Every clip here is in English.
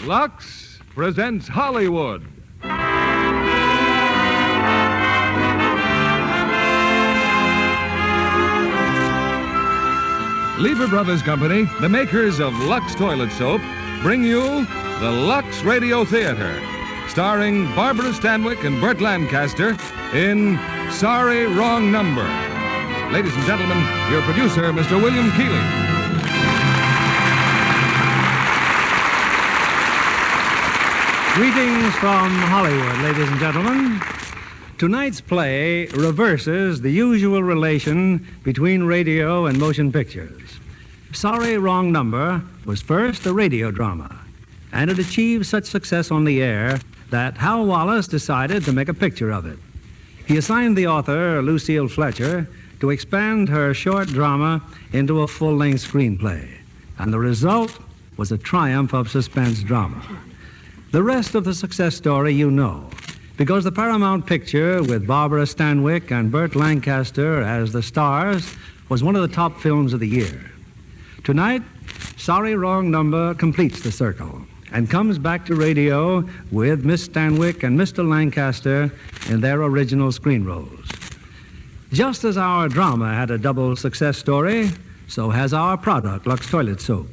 Lux presents Hollywood. Lever Brothers Company, the makers of Lux Toilet Soap, bring you the Lux Radio Theater, starring Barbara Stanwyck and Burt Lancaster in Sorry, Wrong Number. Ladies and gentlemen, your producer, Mr. William Keeley. Greetings from Hollywood, ladies and gentlemen. Tonight's play reverses the usual relation between radio and motion pictures. Sorry, Wrong Number was first a radio drama, and it achieved such success on the air that Hal Wallace decided to make a picture of it. He assigned the author, Lucille Fletcher, to expand her short drama into a full-length screenplay, and the result was a triumph of suspense drama. The rest of the success story you know, because the Paramount picture with Barbara Stanwyck and Burt Lancaster as the stars was one of the top films of the year. Tonight, Sorry, Wrong Number completes the circle and comes back to radio with Miss Stanwyck and Mr. Lancaster in their original screen roles. Just as our drama had a double success story, so has our product, Lux Toilet Soap.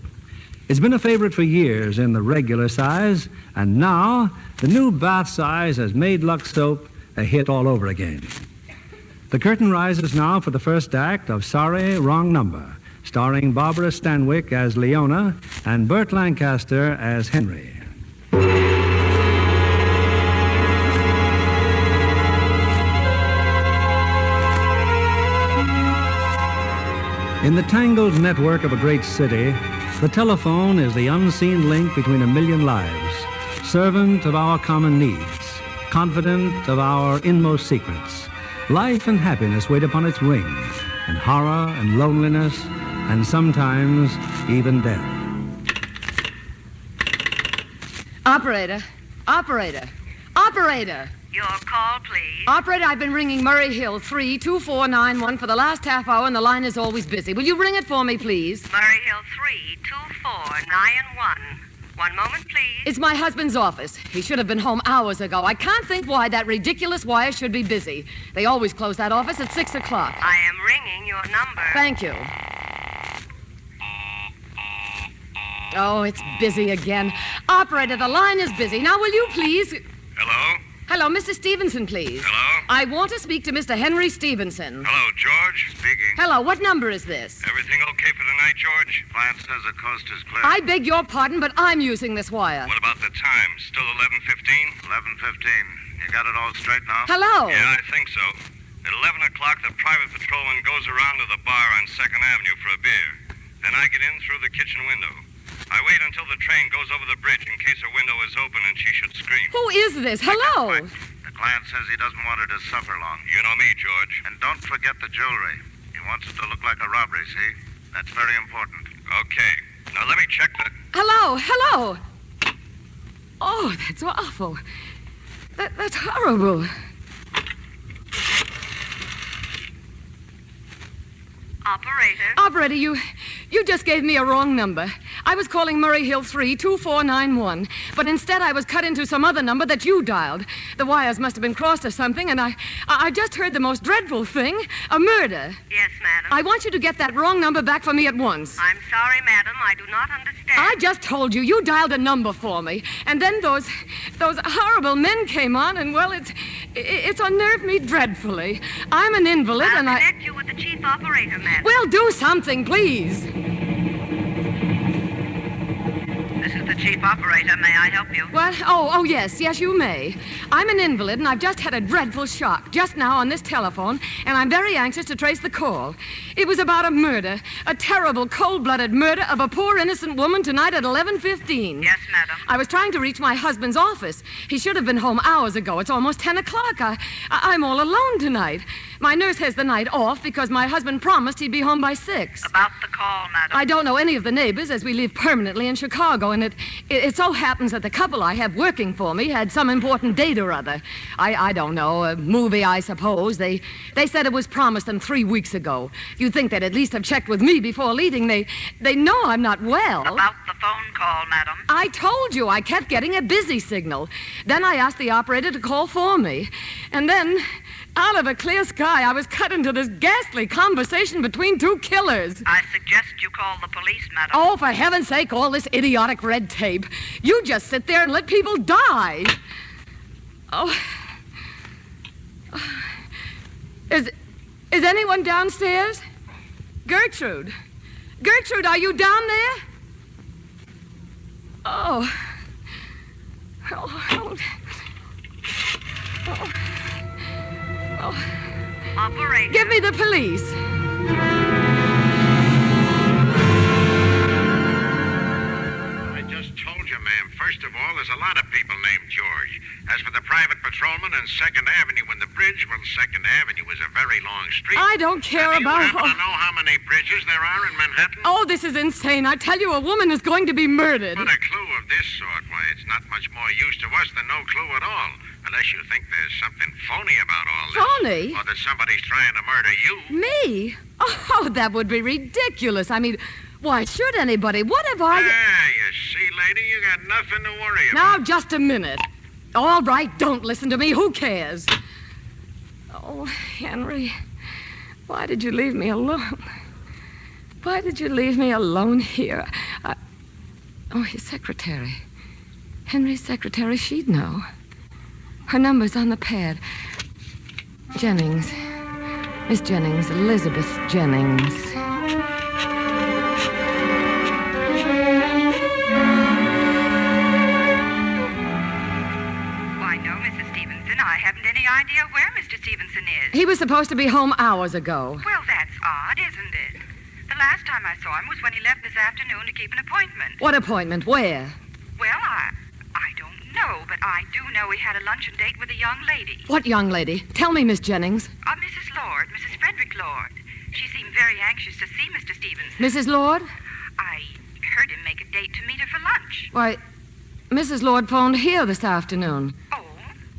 It's been a favorite for years in the regular size, and now the new bath size has made Lux Soap a hit all over again. The curtain rises now for the first act of Sorry, Wrong Number, starring Barbara Stanwyck as Leona and Burt Lancaster as Henry. In the tangled network of a great city, the telephone is the unseen link between a million lives, servant of our common needs, confidant of our inmost secrets. Life and happiness wait upon its ring, and horror and loneliness, and sometimes even death. Operator. Your call, please. Operator, I've been ringing Murray Hill 32491 for the last half hour, and the line is always busy. Will you ring it for me, please? Murray Hill 32491. One moment, please. It's my husband's office. He should have been home hours ago. I can't think why that ridiculous wire should be busy. They always close that office at 6 o'clock. I am ringing your number. Thank you. Oh, it's busy again. Operator, the line is busy. Now, will you please... Hello? Hello, Mr. Stevenson, please. Hello? I want to speak to Mr. Henry Stevenson. Hello, George. Speaking. Hello, what number is this? Everything okay for tonight, George? Client says the coast is clear. I beg your pardon, but I'm using this wire. What about the time? Still 11:15? 11:15. You got it all straight now? Hello? Yeah, I think so. At 11 o'clock, the private patrolman goes around to the bar on 2nd Avenue for a beer. Then I get in through the kitchen window. I wait until the train goes over the bridge in case a window is open and she should scream. Who is this? Hello? The client says he doesn't want her to suffer long. You know me, George. And don't forget the jewelry. He wants it to look like a robbery, see? That's very important. Okay. Now let me check the... Hello? Oh, that's awful. That's horrible. Operator, you just gave me a wrong number. I was calling Murray Hill 32491, but instead I was cut into some other number that you dialed. The wires must have been crossed or something, and I just heard the most dreadful thing, a murder. Yes, madam. I want you to get that wrong number back for me at once. I'm sorry, madam. I do not understand. I just told you dialed a number for me, and then those horrible men came on, and, well, it's unnerved me dreadfully. I'm an invalid, I'll and connect you with the chief operator, madam. Well, do something, please. This is the chief operator. May I help you? What? Oh, yes, you may. I'm an invalid, and I've just had a dreadful shock just now on this telephone, and I'm very anxious to trace the call. It was about a murder, a terrible, cold-blooded murder of a poor, innocent woman tonight at 11:15. Yes, madam. I was trying to reach my husband's office. He should have been home hours ago. It's almost 10 o'clock. I'm all alone tonight. My nurse has the night off because my husband promised he'd be home by 6. About the call, madam. I don't know any of the neighbors as we live permanently in Chicago, and It so happens that the couple I have working for me had some important date or other. I don't know, a movie, I suppose. They said it was promised them 3 weeks ago. You'd think they'd at least have checked with me before leaving. They know I'm not well. About the phone call, madam. I told you I kept getting a busy signal. Then I asked the operator to call for me. And then, out of a clear sky, I was cut into this ghastly conversation between two killers. I suggest you call the police, madam. Oh, for heaven's sake, all this idiotic red tape. You just sit there and let people die. Oh. Is anyone downstairs? Gertrude. Gertrude, are you down there? Oh. Oh. Operator. Give me the police. I just told you, ma'am. First of all, there's a lot of people named George. As for the private patrolman and 2nd Avenue and the bridge, well, 2nd Avenue is a very long street. I don't care Do you about... happen to know how many bridges there are in Manhattan? Oh, this is insane. I tell you, a woman is going to be murdered. But a clue of this sort, why, it's not much more use to us than no clue at all. Unless you think there's something phony about all this. Phony? Or that somebody's trying to murder you. Me? Oh, that would be ridiculous. I mean, why should anybody? What have I... Yeah, you see, lady, you got nothing to worry about. Now, just a minute. All right, don't listen to me. Who cares? Oh, Henry, why did you leave me alone? Why did you leave me alone here? Oh, his secretary. Henry's secretary, she'd know. Her number's on the pad. Jennings. Miss Jennings, Elizabeth Jennings. Why, no, Mrs. Stevenson. I haven't any idea where Mr. Stevenson is. He was supposed to be home hours ago. Well, that's odd, isn't it? The last time I saw him was when he left this afternoon to keep an appointment. What appointment? Where? Well, I don't know, but I do know he had a luncheon date with a young lady. What young lady? Tell me, Miss Jennings. Mrs. Lord, Mrs. Frederick Lord. She seemed very anxious to see Mr. Stevenson. Mrs. Lord? I heard him make a date to meet her for lunch. Why, Mrs. Lord phoned here this afternoon. Oh?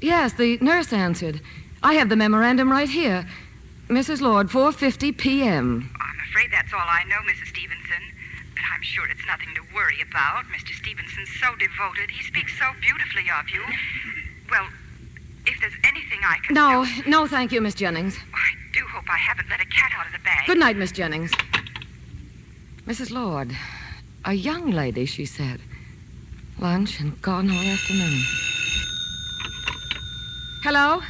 Yes, the nurse answered. I have the memorandum right here. Mrs. Lord, 4:50 p.m. I'm afraid that's all I know, Mrs. Stevenson. But I'm sure it's nothing to worry about. Mr. Stevenson's so devoted. He speaks so beautifully of you. Well, if there's anything I can do... No, thank you, Miss Jennings. I do hope I haven't let a cat out of the bag. Good night, Miss Jennings. Mrs. Lord, a young lady, she said. Lunch and gone all afternoon. Hello?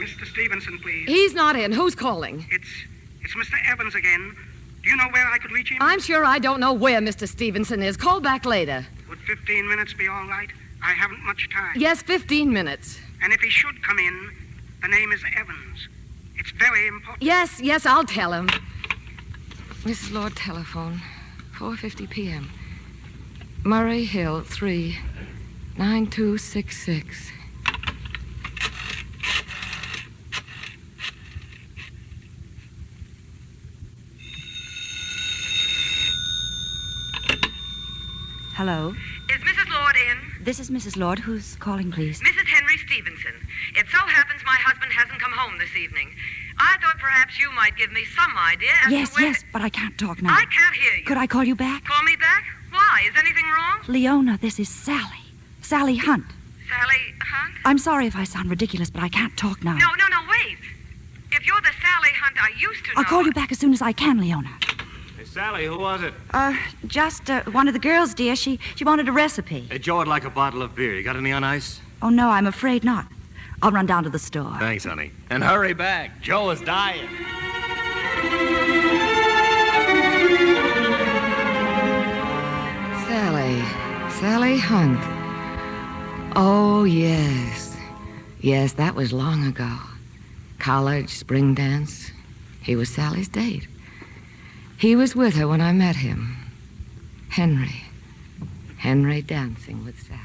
Mr. Stevenson, please. He's not in. Who's calling? It's Mr. Evans again. Do you know where I could reach him? I'm sure I don't know where Mr. Stevenson is. Call back later. Would 15 minutes be all right? I haven't much time. Yes, 15 minutes. And if he should come in, the name is Evans. It's very important. Yes, I'll tell him. Mrs. Lord telephone, 4:50 p.m. Murray Hill, 3, 9266. Hello. Is Mrs. Lord in? This is Mrs. Lord. Who's calling, please? Mrs. Henry Stevenson. It so happens my husband hasn't come home this evening. I thought perhaps you might give me some idea as Yes, to where... yes, but I can't talk now. I can't hear you. Could I call you back? Call me back? Why? Is anything wrong? Leona, this is Sally. Sally Hunt. Sally Hunt? I'm sorry if I sound ridiculous, but I can't talk now. No, wait. If you're the Sally Hunt I used to know... I'll call you back as soon as I can, Leona. Hey, Sally, who was it? Just one of the girls, dear. She wanted a recipe. Hey, Joe would like a bottle of beer. You got any on ice? Oh, no, I'm afraid not. I'll run down to the store. Thanks, honey. And hurry back. Joe is dying. Sally Hunt. Oh, yes. Yes, that was long ago. College, spring dance. He was Sally's date. He was with her when I met him. Henry dancing with Sally.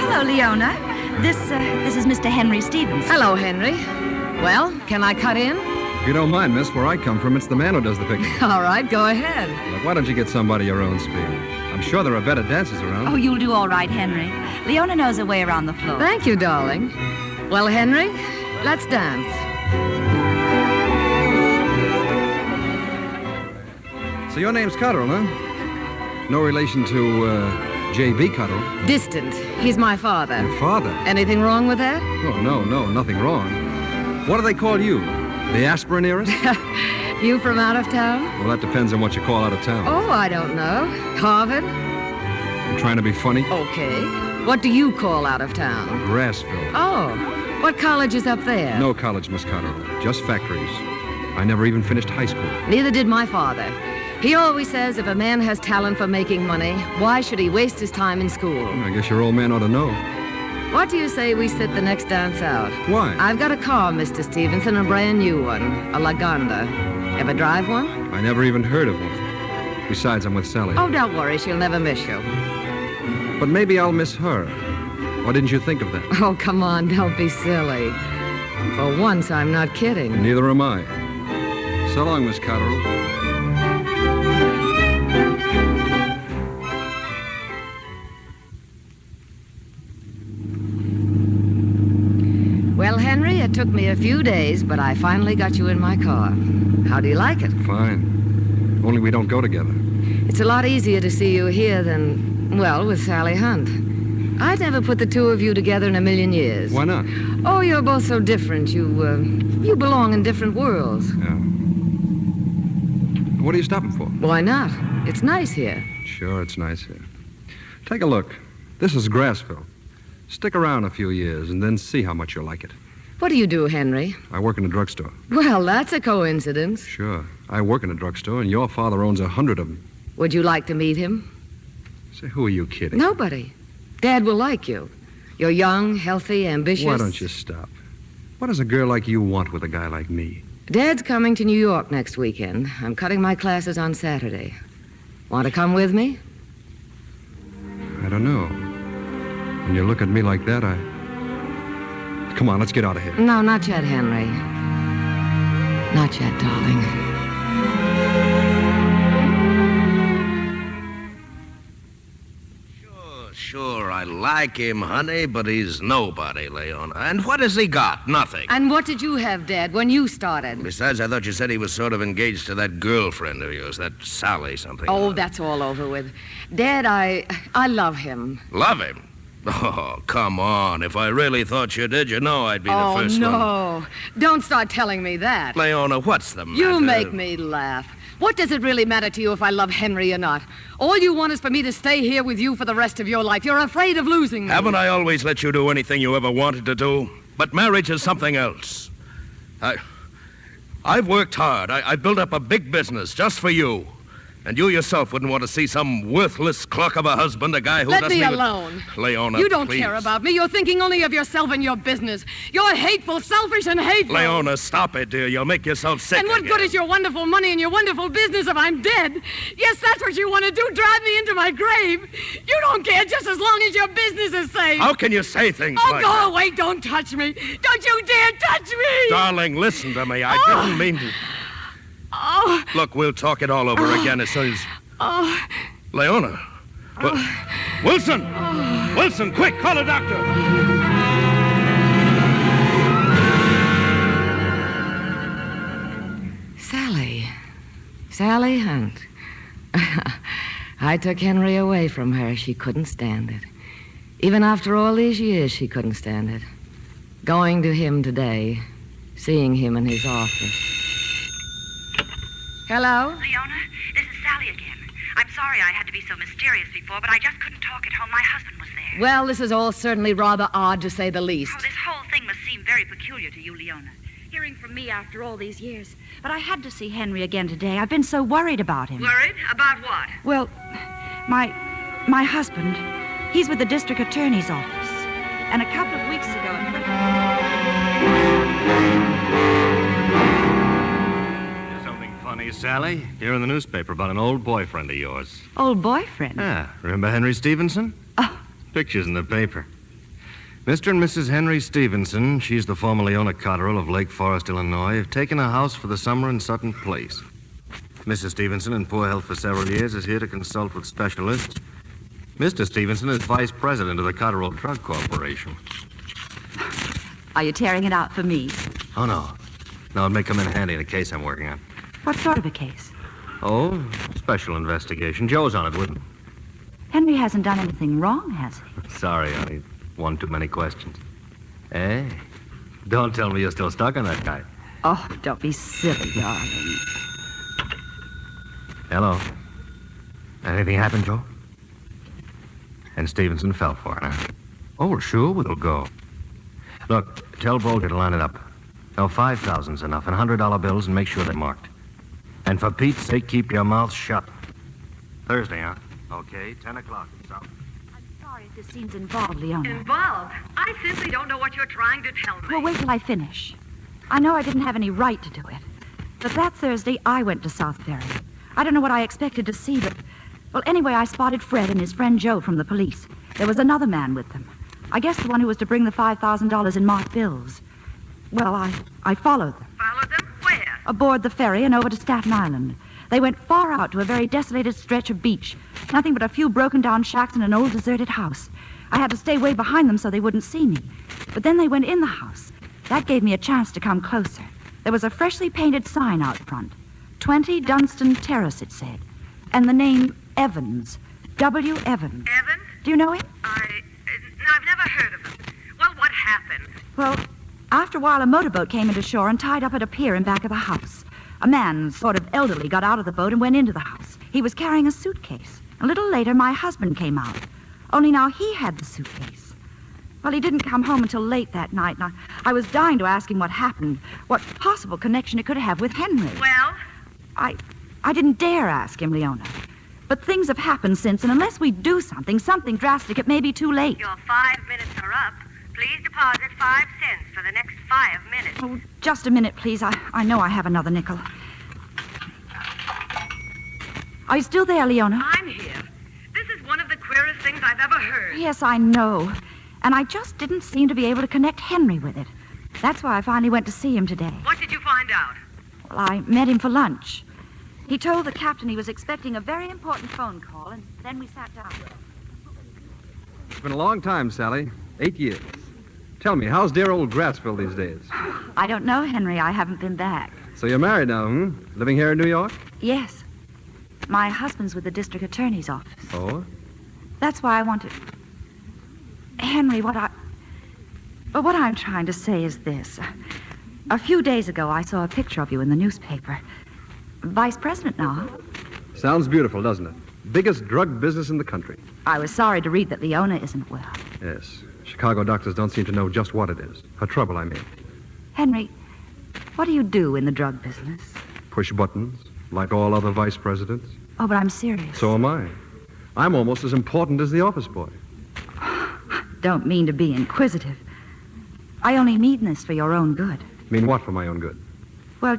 Hello, Leona. This is Mr. Henry Stevenson. Hello, Henry. Well, can I cut in? you don't mind, miss, where I come from, it's the man who does the picking. All right, go ahead. Look, why don't you get somebody your own speed? I'm sure there are better dancers around. Oh, you'll do all right, Henry. Leona knows her way around the floor. Thank you, darling. Well, Henry, let's dance. So your name's Cotterill, huh? No relation to, J.B. Cotterill. Distant. He's my father. Your father? Anything wrong with that? Oh, no, nothing wrong. What do they call you? The aspirin heiress? You from out of town? Well, that depends on what you call out of town. Oh, I don't know. Harvard? I'm trying to be funny. Okay. What do you call out of town? Grassville. Oh, what college is up there? No college, Miss Cotterill. Just factories. I never even finished high school. Neither did my father. He always says if a man has talent for making money, why should he waste his time in school? I guess your old man ought to know. What do you say we sit the next dance out? Why? I've got a car, Mr. Stevenson, a brand new one, a Lagonda. Ever drive one? I never even heard of one. Besides, I'm with Sally. Oh, don't worry, she'll never miss you. But maybe I'll miss her. Why didn't you think of that? Oh, come on, don't be silly. For once, I'm not kidding. Neither am I. So long, Miss Cotterill. Well, Henry, it took me a few days, but I finally got you in my car. How do you like it? Fine. Only we don't go together. It's a lot easier to see you here than, well, with Sally Hunt. I'd never put the two of you together in a million years. Why not? Oh, you're both so different. You belong in different worlds. Yeah. What are you stopping for? Why not? It's nice here. Sure, it's nice here. Take a look. This is Grassville. Stick around a few years and then see how much you'll like it. What do you do, Henry? I work in a drugstore. Well, that's a coincidence. Sure. I work in a drugstore, and your father owns 100 of them. Would you like to meet him? Say, who are you kidding? Nobody. Dad will like you. You're young, healthy, ambitious. Why don't you stop? What does a girl like you want with a guy like me? Dad's coming to New York next weekend. I'm cutting my classes on Saturday. Want to come with me? I don't know. When you look at me like that, Come on, let's get out of here. No, not yet, Henry. Not yet, darling. Sure, I like him, honey, but he's nobody, Leona. And what has he got? Nothing. And what did you have, Dad, when you started? Besides, I thought you said he was sort of engaged to that girlfriend of yours, that Sally something. Oh, that's all over with. Dad, I love him. Love him? Oh, come on. If I really thought you did, you know I'd be the first one. Oh, no. Don't start telling me that. Leona, what's the matter? You make me laugh. What does it really matter to you if I love Henry or not? All you want is for me to stay here with you for the rest of your life. You're afraid of losing me. Haven't I always let you do anything you ever wanted to do? But marriage is something else. I've worked hard. I built up a big business just for you. And you yourself wouldn't want to see some worthless cluck of a husband, a guy who doesn't even... Let me alone. Leona, you don't please. care about me. You're thinking only of yourself and your business. You're hateful, selfish, and hateful. Leona, stop it, dear. You'll make yourself sick And what again. good is your wonderful money and your wonderful business if I'm dead? Yes, that's what you want to do, drive me into my grave. You don't care just as long as your business is safe. How can you say things like go that? away. Don't touch me. Don't you dare touch me. Darling, listen to me. I didn't mean to... Oh. Look, we'll talk it all over again as soon as... Oh. Leona. Wilson! Wilson, quick, call a doctor! Sally Hunt. I took Henry away from her. She couldn't stand it. Even after all these years, she couldn't stand it. Going to him today, seeing him in his office. Hello? Leona, this is Sally again. I'm sorry I had to be so mysterious before, but I just couldn't talk at home. My husband was there. Well, this is all certainly rather odd, to say the least. Oh, this whole thing must seem very peculiar to you, Leona. Hearing from me after all these years. But I had to see Henry again today. I've been so worried about him. Worried? About what? Well, my husband, he's with the district attorney's office. And a couple of weeks ago... Funny, Sally. Here in the newspaper about an old boyfriend of yours. Old boyfriend? Yeah. Remember Henry Stevenson? Oh. Pictures in the paper. Mr. and Mrs. Henry Stevenson, she's the former Leona Cotterill of Lake Forest, Illinois, have taken a house for the summer in Sutton Place. Mrs. Stevenson, in poor health for several years, is here to consult with specialists. Mr. Stevenson is vice president of the Cotterill Drug Corporation. Are you tearing it out for me? Oh, no. No, it may come in handy in a case I'm working on. What sort of a case? Oh, special investigation. Joe's on it with me. Henry hasn't done anything wrong, has he? Sorry, honey. One too many questions. Hey, don't tell me you're still stuck on that guy. Oh, don't be silly, darling. Hello. Anything happened, Joe? And Stevenson fell for it, huh? Oh, sure, we'll go. Look, tell Bolger to line it up. No, 5,000's enough, and $100 bills, and make sure they're marked. And for Pete's sake, keep your mouth shut. Thursday, huh? Okay, 10 o'clock. South. I'm sorry if this seems involved, Leona. Involved? I simply don't know what you're trying to tell me. Well, wait till I finish. I know I didn't have any right to do it. But that Thursday, I went to South Ferry. I don't know what I expected to see, but... Well, anyway, I spotted Fred and his friend Joe from the police. There was another man with them. I guess the one who was to bring the $5,000 in marked bills. Well, I followed them. Followed them? Where? Aboard the ferry and over to Staten Island. They went far out to a very desolated stretch of beach. Nothing but a few broken-down shacks and an old deserted house. I had to stay way behind them so they wouldn't see me. But then they went in the house. That gave me a chance to come closer. There was a freshly painted sign out front. 20 Dunstan Terrace, it said. And the name Evans. W. Evans. Evans? Do you know him? I've never heard of him. Well, what happened? Well, after a while, a motorboat came into shore and tied up at a pier in back of the house. A man, sort of elderly, got out of the boat and went into the house. He was carrying a suitcase. A little later, my husband came out. Only now he had the suitcase. Well, he didn't come home until late that night, and I was dying to ask him what happened, what possible connection it could have with Henry. Well? I didn't dare ask him, Leona. But things have happened since, and unless we do something drastic, it may be too late. Your 5 minutes are up. Please deposit 5 cents for the next 5 minutes. Oh, just a minute, please. I know I have another nickel. Are you still there, Leona? I'm here. This is one of the queerest things I've ever heard. Yes, I know. And I just didn't seem to be able to connect Henry with it. That's why I finally went to see him today. What did you find out? Well, I met him for lunch. He told the captain he was expecting a very important phone call, and then we sat down. It's been a long time, Sally. 8 years. Tell me, how's dear old Grassville these days? I don't know, Henry. I haven't been back. So you're married now, Living here in New York? Yes. My husband's with the district attorney's office. Oh? That's why I want to... Henry, what I'm trying to say is this. A few days ago, I saw a picture of you in the newspaper. Vice president now, huh? Sounds beautiful, doesn't it? Biggest drug business in the country. I was sorry to read that Leona isn't well. Yes. Chicago doctors don't seem to know just what it is. Her trouble, I mean. Henry, what do you do in the drug business? Push buttons, like all other vice presidents. Oh, but I'm serious. So am I. I'm almost as important as the office boy. Don't mean to be inquisitive. I only mean this for your own good. Mean what for my own good? Well,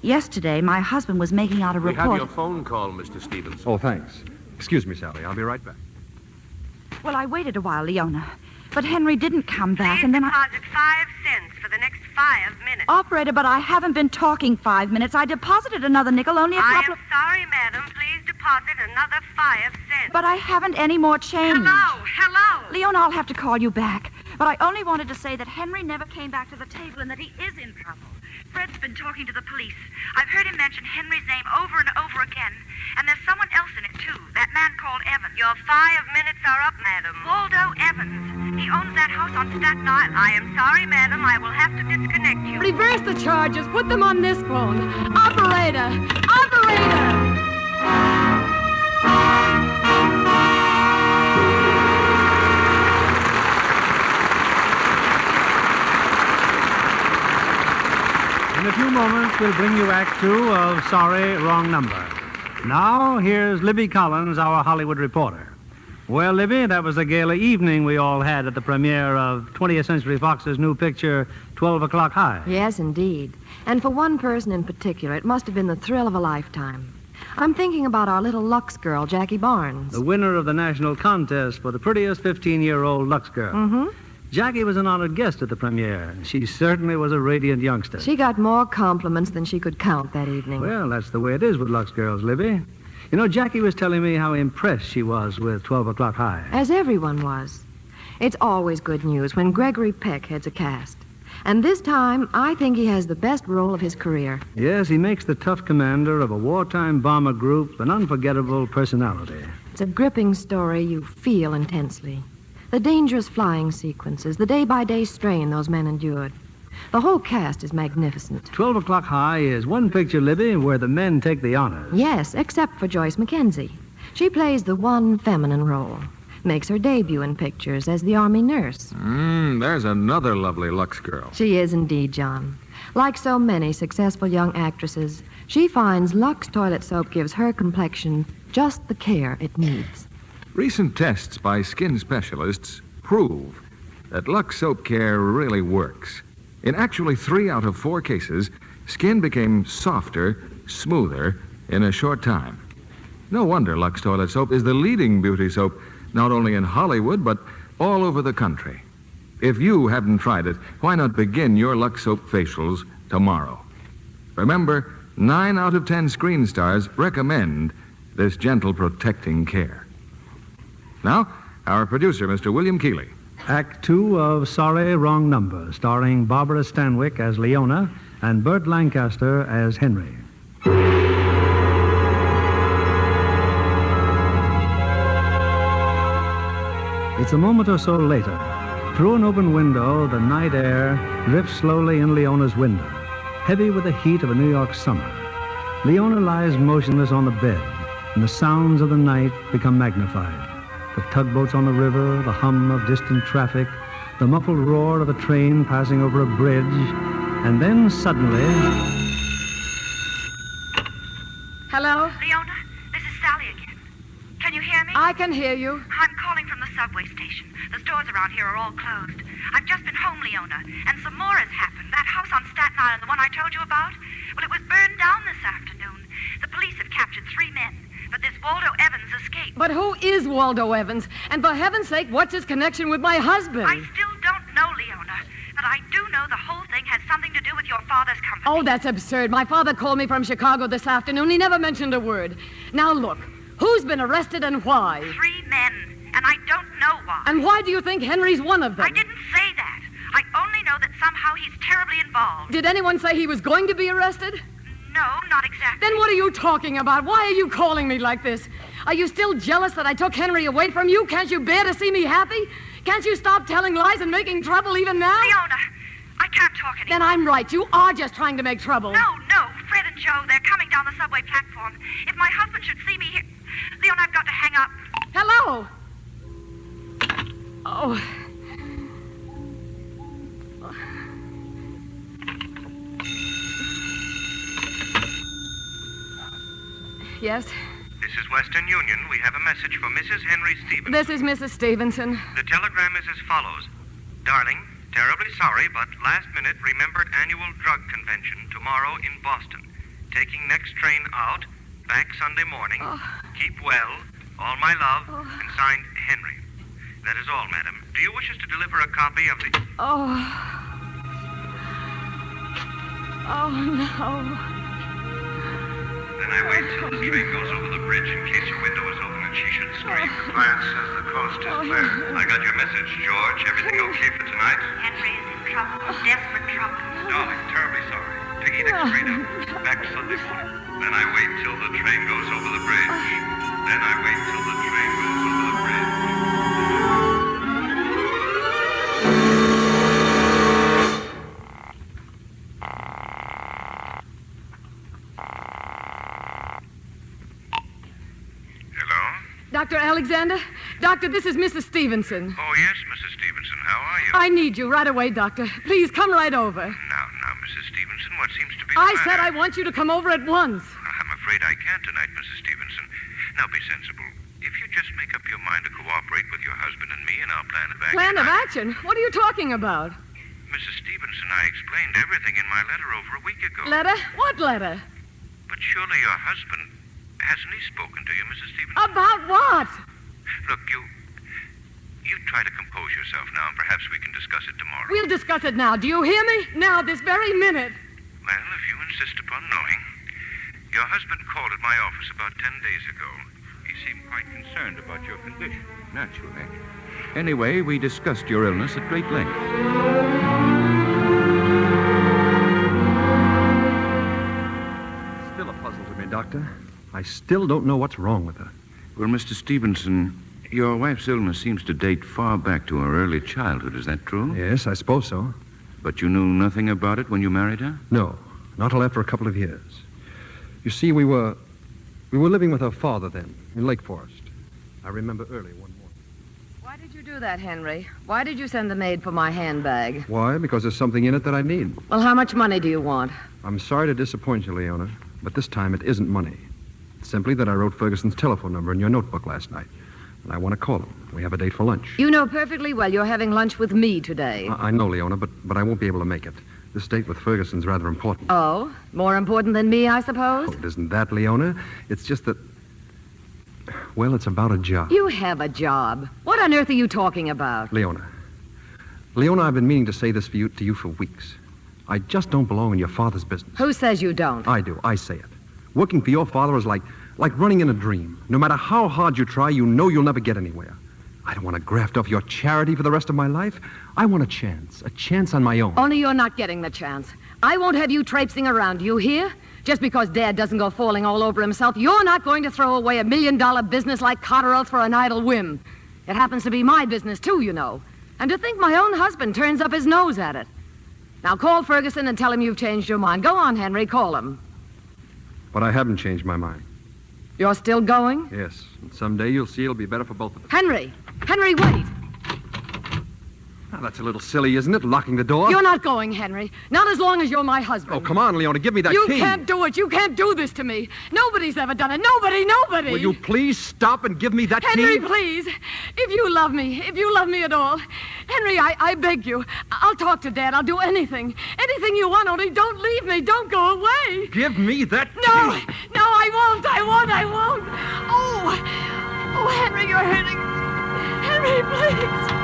yesterday, my husband was making out a report... We have your phone call, Mr. Stevenson. Oh, thanks. Excuse me, Sally. I'll be right back. Well, I waited a while, Leona. But Henry didn't come back, Please and then deposit 5 cents for the next 5 minutes. Operator, but I haven't been talking 5 minutes. I deposited another nickel, only a couple I am sorry, madam. Please deposit another 5 cents. But I haven't any more change. Hello. Leona, I'll have to call you back. But I only wanted to say that Henry never came back to the table and that he is in trouble. Fred's been talking to the police. I've heard him mention Henry's name over and over again. And there's someone else in it, too. That man called Evans. Your 5 minutes are up, madam. Waldo Evans. He owns that house on Staten Island. I am sorry, madam. I will have to disconnect you. Reverse the charges. Put them on this phone. Operator! In a few moments, we'll bring you Act Two of Sorry, Wrong Number. Now, here's Libby Collins, our Hollywood reporter. Well, Libby, that was a gala evening we all had at the premiere of 20th Century Fox's new picture, 12 O'Clock High. Yes, indeed. And for one person in particular, it must have been the thrill of a lifetime. I'm thinking about our little Lux girl, Jackie Barnes. The winner of the national contest for the prettiest 15-year-old Lux girl. Mm-hmm. Jackie was an honored guest at the premiere. She certainly was a radiant youngster. She got more compliments than she could count that evening. Well, that's the way it is with Lux girls, Libby. You know, Jackie was telling me how impressed she was with 12 O'Clock High. As everyone was. It's always good news when Gregory Peck heads a cast. And this time, I think he has the best role of his career. Yes, he makes the tough commander of a wartime bomber group an unforgettable personality. It's a gripping story you feel intensely. The dangerous flying sequences, the day-by-day strain those men endured. The whole cast is magnificent. 12 O'Clock High is one picture, Libby, where the men take the honors. Yes, except for Joyce Mackenzie. She plays the one feminine role. Makes her debut in pictures as the Army nurse. There's another lovely Lux girl. She is indeed, John. Like so many successful young actresses, she finds Lux toilet soap gives her complexion just the care it needs. Recent tests by skin specialists prove that Lux soap care really works. In actually 3 out of 4 cases, skin became softer, smoother in a short time. No wonder Lux toilet soap is the leading beauty soap, not only in Hollywood, but all over the country. If you haven't tried it, why not begin your Lux soap facials tomorrow? Remember, 9 out of 10 screen stars recommend this gentle protecting care. Now, our producer, Mr. William Keeley. Act 2 of Sorry, Wrong Number, starring Barbara Stanwyck as Leona and Burt Lancaster as Henry. It's a moment or so later. Through an open window, the night air drifts slowly in Leona's window, heavy with the heat of a New York summer. Leona lies motionless on the bed, and the sounds of the night become magnified. The tugboats on the river, the hum of distant traffic, the muffled roar of a train passing over a bridge, and then suddenly... Hello? Leona, this is Sally again. Can you hear me? I can hear you. I'm calling from the subway station. The stores around here are all closed. I've just been home, Leona, and some more has happened. That house on Staten Island, the one I told you about? Well, it was burned down this afternoon. The police have captured 3 men, but this Waldo Evans escaped. But who is Waldo Evans? And for heaven's sake, what's his connection with my husband? I still don't know, Leona, but I do know the whole thing has something to do with your father's company. Oh, that's absurd. My father called me from Chicago this afternoon. He never mentioned a word. Now, look, who's been arrested and why? 3 men, and I don't know why. And why do you think Henry's one of them? I didn't say that. I only know that somehow he's terribly involved. Did anyone say he was going to be arrested? No, not exactly. Then what are you talking about? Why are you calling me like this? Are you still jealous that I took Henry away from you? Can't you bear to see me happy? Can't you stop telling lies and making trouble even now? Leona, I can't talk anymore. Then I'm right. You are just trying to make trouble. No. Fred and Joe, they're coming down the subway platform. If my husband should see me here... Leona, I've got to hang up. Hello? Oh. Yes? This is Western Union. We have a message for Mrs. Henry Stevenson. This is Mrs. Stevenson. The telegram is as follows. Darling, terribly sorry, but last minute remembered annual drug convention tomorrow in Boston. Taking next train out, back Sunday morning. Oh. Keep well. All my love. And signed, Henry. That is all, madam. Do you wish us to deliver a copy of the... Oh. Oh, no. Then I wait till the train goes over the bridge in case her window is open and she should scream. Client says the coast is clear. I got your message, George. Everything okay for tonight? Henry is in trouble, desperate trouble. Darling, terribly sorry. Taking next train out. Back Sunday morning. Then I wait till the train goes over the bridge. Then I wait till the train goes over the bridge. Dr. Alexander? Doctor, this is Mrs. Stevenson. Oh, yes, Mrs. Stevenson. How are you? I need you right away, Doctor. Please come right over. Now, Mrs. Stevenson, what seems to be the I matter? said I want you to come over at once. I'm afraid I can't tonight, Mrs. Stevenson. Now, be sensible. If you just make up your mind to cooperate with your husband and me in our plan of action... Plan of action? What are you talking about? Mrs. Stevenson, I explained everything in my letter over a week ago. Letter? What letter? But surely your husband... Hasn't he spoken to you, Mrs. Stevenson? About what? Look, You try to compose yourself now, and perhaps we can discuss it tomorrow. We'll discuss it now. Do you hear me? Now, this very minute. Well, if you insist upon knowing. Your husband called at my office about 10 days ago. He seemed quite concerned about your condition. Naturally. Anyway, we discussed your illness at great length. Still a puzzle to me, Doctor. I still don't know what's wrong with her. Well, Mr. Stevenson, your wife's illness seems to date far back to her early childhood. Is that true? Yes, I suppose so. But you knew nothing about it when you married her? No, not till after a couple of years. You see, we were living with her father then, in Lake Forest. I remember early one morning. Why did you do that, Henry? Why did you send the maid for my handbag? Why? Because there's something in it that I need. Well, how much money do you want? I'm sorry to disappoint you, Leona, but this time it isn't money. It's simply that I wrote Ferguson's telephone number in your notebook last night, and I want to call him. We have a date for lunch. You know perfectly well you're having lunch with me today. I know, Leona, but I won't be able to make it. This date with Ferguson's rather important. Oh? More important than me, I suppose? Oh, it isn't that, Leona. It's just that... Well, it's about a job. You have a job. What on earth are you talking about? Leona, I've been meaning to say this to you for weeks. I just don't belong in your father's business. Who says you don't? I do. I say it. Working for your father is like running in a dream. No matter how hard you try, you know you'll never get anywhere. I don't want to graft off your charity for the rest of my life. I want a chance on my own. Only you're not getting the chance. I won't have you traipsing around, you hear? Just because Dad doesn't go falling all over himself, you're not going to throw away $1 million business like Cotterell's for an idle whim. It happens to be my business, too, you know. And to think my own husband turns up his nose at it. Now call Ferguson and tell him you've changed your mind. Go on, Henry, call him. But I haven't changed my mind. You're still going? Yes. And someday you'll see it'll be better for both of us. Henry, wait. Now, that's a little silly, isn't it? Locking the door? You're not going, Henry. Not as long as you're my husband. Oh, come on, Leona. Give me that key. You can't do it. You can't do this to me. Nobody's ever done it. Nobody. Will you please stop and give me that key? Henry, please. If you love me at all. Henry, I beg you. I'll talk to Dad. I'll do anything. Anything you want, only don't leave me. Don't go away. Give me that key. No, I won't. Oh, Henry, you're hurting. Henry, please.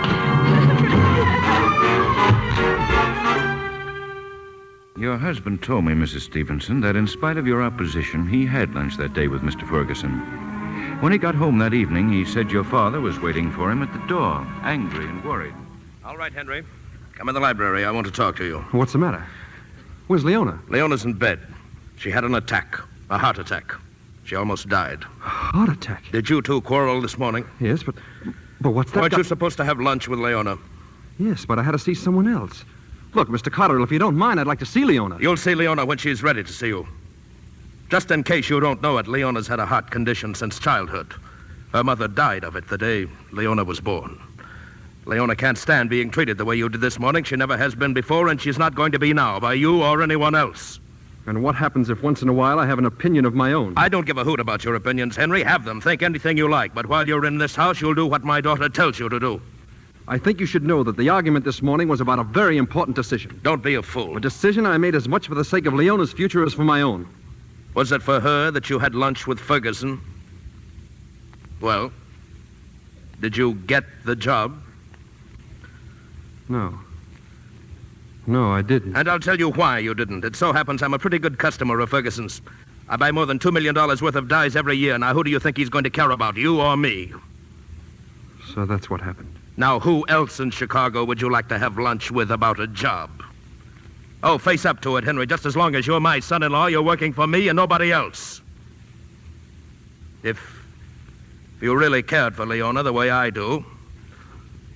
Your husband told me, Mrs. Stevenson, that in spite of your opposition, he had lunch that day with Mr. Ferguson. When he got home that evening, he said your father was waiting for him at the door, angry and worried. All right, Henry. Come in the library. I want to talk to you. What's the matter? Where's Leona? Leona's in bed. She had an attack, a heart attack. She almost died. Heart attack? Did you two quarrel this morning? Yes, but what's that? Weren't you supposed to have lunch with Leona? Yes, but I had to see someone else. Look, Mr. Cotterill, if you don't mind, I'd like to see Leona. You'll see Leona when she's ready to see you. Just in case you don't know it, Leona's had a heart condition since childhood. Her mother died of it the day Leona was born. Leona can't stand being treated the way you did this morning. She never has been before, and she's not going to be now by you or anyone else. And what happens if once in a while I have an opinion of my own? I don't give a hoot about your opinions, Henry. Have them. Think anything you like. But while you're in this house, you'll do what my daughter tells you to do. I think you should know that the argument this morning was about a very important decision. Don't be a fool. A decision I made as much for the sake of Leona's future as for my own. Was it for her that you had lunch with Ferguson? Well, did you get the job? No, I didn't. And I'll tell you why you didn't. It so happens I'm a pretty good customer of Ferguson's. I buy more than $2 million worth of dyes every year. Now, who do you think he's going to care about, you or me? So that's what happened. Now, who else in Chicago would you like to have lunch with about a job? Oh, face up to it, Henry. Just as long as you're my son-in-law, you're working for me and nobody else. If you really cared for Leona the way I do,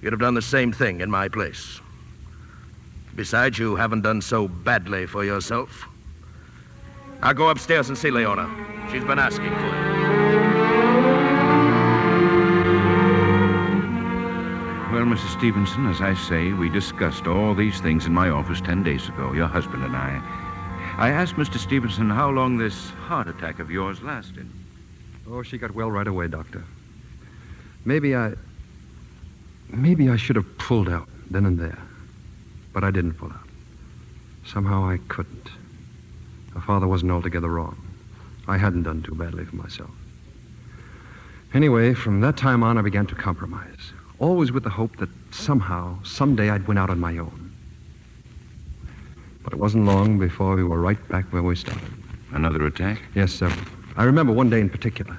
you'd have done the same thing in my place. Besides, you haven't done so badly for yourself. Now go upstairs and see Leona. She's been asking for you. Well, Mrs. Stevenson, as I say, we discussed all these things in my office 10 days ago, your husband and I. I asked Mr. Stevenson how long this heart attack of yours lasted. Oh, she got well right away, Doctor. Maybe I should have pulled out then and there. But I didn't pull out. Somehow I couldn't. Her father wasn't altogether wrong. I hadn't done too badly for myself. Anyway, from that time on, I began to compromise. always with the hope that somehow, someday, I'd win out on my own. But it wasn't long before we were right back where we started. Another attack? Yes, sir. I remember one day in particular.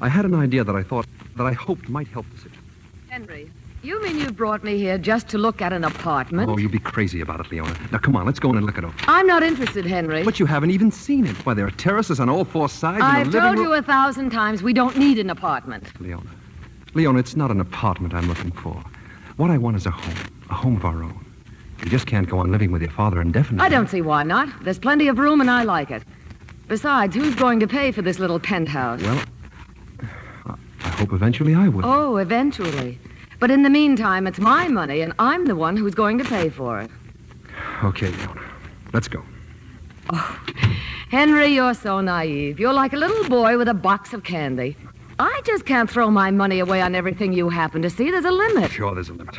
I had an idea that I hoped might help the situation. Henry, you mean you brought me here just to look at an apartment? Oh, you'd be crazy about it, Leona. Now, come on, let's go in and look it over. I'm not interested, Henry. But you haven't even seen it. Why, there are terraces on all four sides. I've told you 1,000 times we don't need an apartment. Leona, it's not an apartment I'm looking for. What I want is a home of our own. You just can't go on living with your father indefinitely. I don't see why not. There's plenty of room and I like it. Besides, who's going to pay for this little penthouse? Well, I hope eventually I will. Oh, eventually. But in the meantime, it's my money, and I'm the one who's going to pay for it. Okay, Leona. Let's go. Oh, Henry, you're so naive. You're like a little boy with a box of candy. I just can't throw my money away on everything you happen to see. There's a limit. Sure, there's a limit.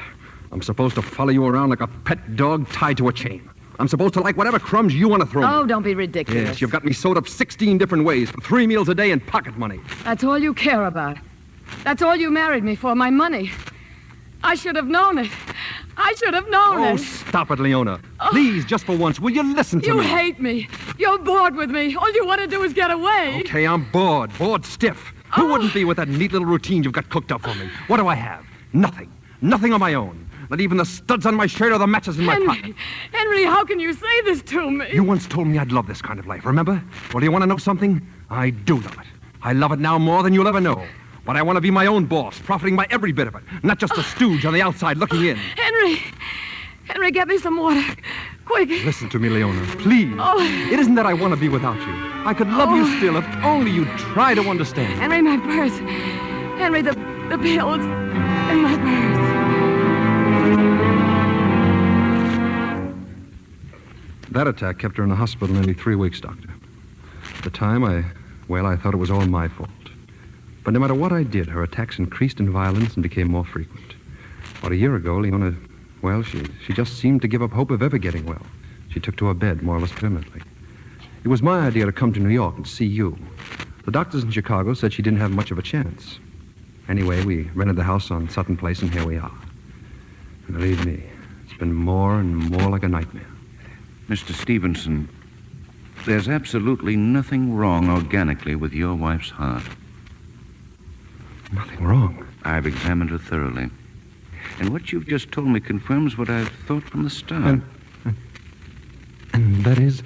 I'm supposed to follow you around like a pet dog tied to a chain. I'm supposed to like whatever crumbs you want to throw me. Oh, don't be ridiculous. Yes, you've got me sewed up 16 different ways for 3 meals a day and pocket money. That's all you care about. That's all you married me for, my money. I should have known it. I should have known it. Oh, stop it, Leona. Please, just for once, will you listen to me? You hate me. You're bored with me. All you want to do is get away. Okay, I'm bored stiff. Who wouldn't be with that neat little routine you've got cooked up for me? What do I have? Nothing. Nothing on my own. Not even the studs on my shirt or the matches in my pocket. Henry, how can you say this to me? You once told me I'd love this kind of life, remember? Well, do you want to know something? I do love it. I love it now more than you'll ever know. But I want to be my own boss, profiting by every bit of it, not just a stooge on the outside looking in. Henry, get me some water. Quick. Listen to me, Leona, please. Oh. It isn't that I want to be without you. I could love you still if only you'd try to understand. Henry, my purse. Henry, the pills in my purse. That attack kept her in the hospital nearly 3 weeks, Doctor. At the time, I thought it was all my fault. But no matter what I did, her attacks increased in violence and became more frequent. About a year ago, Leona, she just seemed to give up hope of ever getting well. She took to her bed more or less permanently. It was my idea to come to New York and see you. The doctors in Chicago said she didn't have much of a chance. Anyway, we rented the house on Sutton Place, and here we are. And believe me, it's been more and more like a nightmare. Mr. Stevenson, there's absolutely nothing wrong organically with your wife's heart. Nothing wrong? I've examined her thoroughly. And what you've just told me confirms what I've thought from the start. And that is?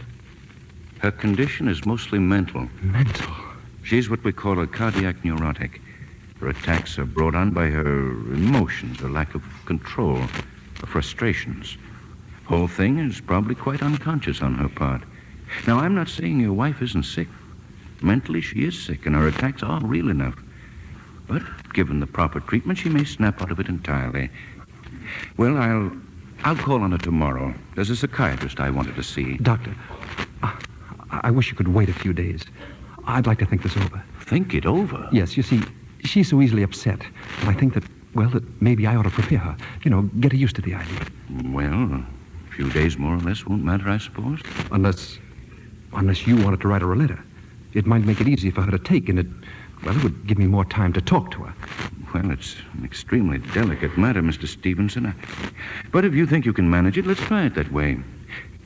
Her condition is mostly mental. Mental? She's what we call a cardiac neurotic. Her attacks are brought on by her emotions, her lack of control, her frustrations. Whole thing is probably quite unconscious on her part. Now, I'm not saying your wife isn't sick. Mentally, she is sick, and her attacks are real enough. But given the proper treatment, she may snap out of it entirely. Well, I'll call on her tomorrow. There's a psychiatrist I wanted to see. Doctor, I wish you could wait a few days. I'd like to think this over. Think it over? Yes, you see, she's so easily upset. And I think that maybe I ought to prepare her. Get her used to the idea. Well, a few days more or less won't matter, I suppose. Unless you wanted to write her a letter. It might make it easy for her to take, and it would give me more time to talk to her. Well, it's an extremely delicate matter, Mr. Stevenson. But if you think you can manage it, let's try it that way.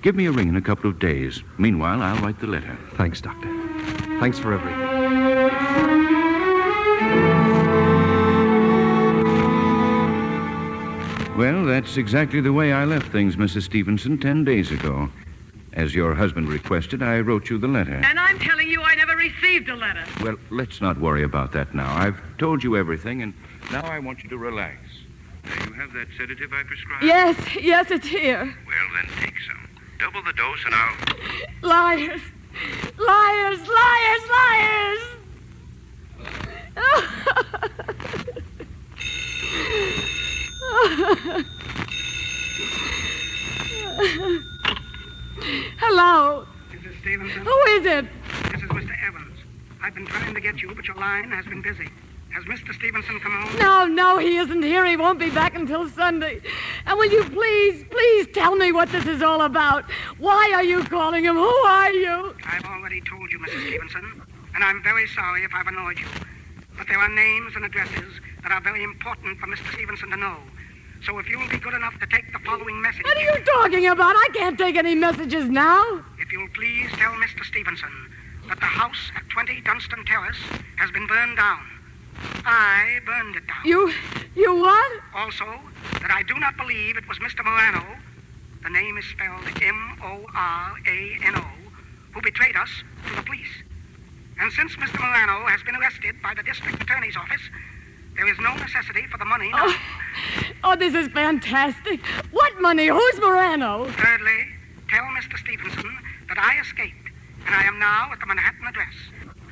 Give me a ring in a couple of days. Meanwhile, I'll write the letter. Thanks, Doctor. Thanks for everything. Well, that's exactly the way I left things, Mrs. Stevenson, 10 days ago. As your husband requested, I wrote you the letter. And I'm telling you I never received a letter. Well, let's not worry about that now. I've told you everything, and now I want you to relax. Now, you have that sedative I prescribed? Yes, it's here. Well, then take some. Double the dose and I'll... Liars! Liars! Liars! Liars! Hello. Mrs. Stevenson? Who is it? This is Mr. Evans. I've been trying to get you, but your line has been busy. Has Mr. Stevenson come home? No, he isn't here. He won't be back until Sunday. And will you please tell me what this is all about? Why are you calling him? Who are you? I've already told you, Mrs. Stevenson, and I'm very sorry if I've annoyed you. But there are names and addresses that are very important for Mr. Stevenson to know. So if you'll be good enough to take the following message... What are you talking about? I can't take any messages now. If you'll please tell Mr. Stevenson that the house at 20 Dunstan Terrace has been burned down. I burned it down. You what? Also, that I do not believe it was Mr. Morano, the name is spelled M-O-R-A-N-O, who betrayed us to the police. And since Mr. Morano has been arrested by the district attorney's office, there is no necessity for the money now. Oh, this is fantastic. What money? Who's Morano? Thirdly, tell Mr. Stevenson that I escaped, and I am now at the Manhattan address.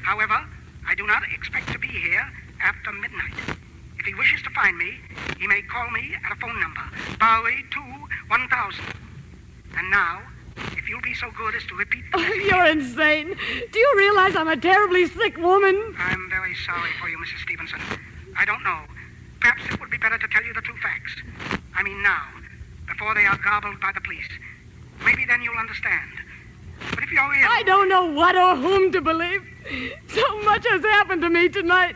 However, I do not expect to be here after midnight. If he wishes to find me, he may call me at a phone number, Bowery 2-1000. And now, if you'll be so good as to repeat the message... You're insane. Do you realize I'm a terribly sick woman? I'm very sorry for you, Mrs. Stevenson. I don't know. Perhaps it would be better to tell you the true facts. I mean now, before they are gobbled by the police. Maybe then you'll understand. But if you're ill... I don't know what or whom to believe. So much has happened to me tonight.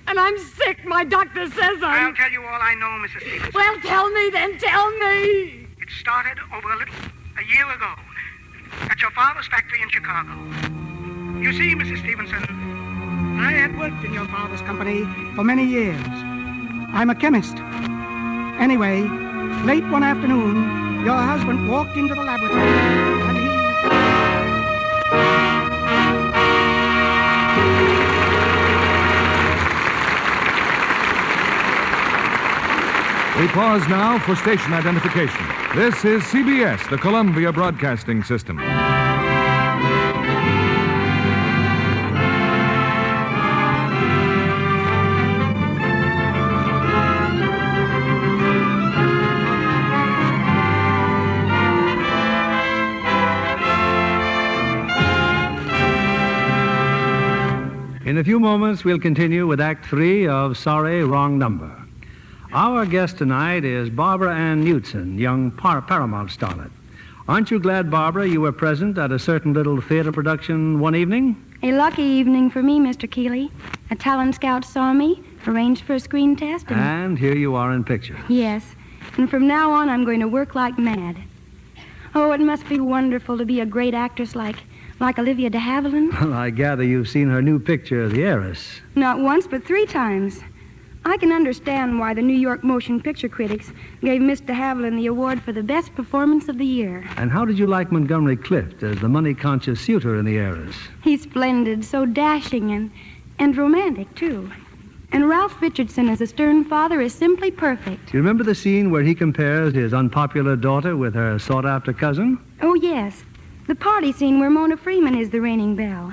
And I'm sick. My doctor says I'll tell you all I know, Mrs. Stevenson. Well, tell me then. Tell me. It started over a year ago, at your father's factory in Chicago. You see, Mrs. Stevenson, I had worked in your father's company for many years. I'm a chemist. Anyway, late one afternoon, your husband walked into the laboratory and he... We pause now for station identification. This is CBS, the Columbia Broadcasting System. In a few moments, we'll continue with Act 3 of Sorry, Wrong Number. Our guest tonight is Barbara Ann Knudsen, young Paramount starlet. Aren't you glad, Barbara, you were present at a certain little theater production one evening? A lucky evening for me, Mr. Keeley. A talent scout saw me, arranged for a screen test, And here you are in pictures. Yes, and from now on I'm going to work like mad. Oh, it must be wonderful to be a great actress like Olivia de Havilland. Well, I gather you've seen her new picture, The Heiress. Not once, but 3 times. I can understand why the New York motion picture critics gave Miss de Havilland the award for the best performance of the year. And how did you like Montgomery Clift as the money-conscious suitor in The Heiress? He's splendid, so dashing and romantic, too. And Ralph Richardson as a stern father is simply perfect. Do you remember the scene where he compares his unpopular daughter with her sought-after cousin? Oh, yes. The party scene where Mona Freeman is the reigning belle.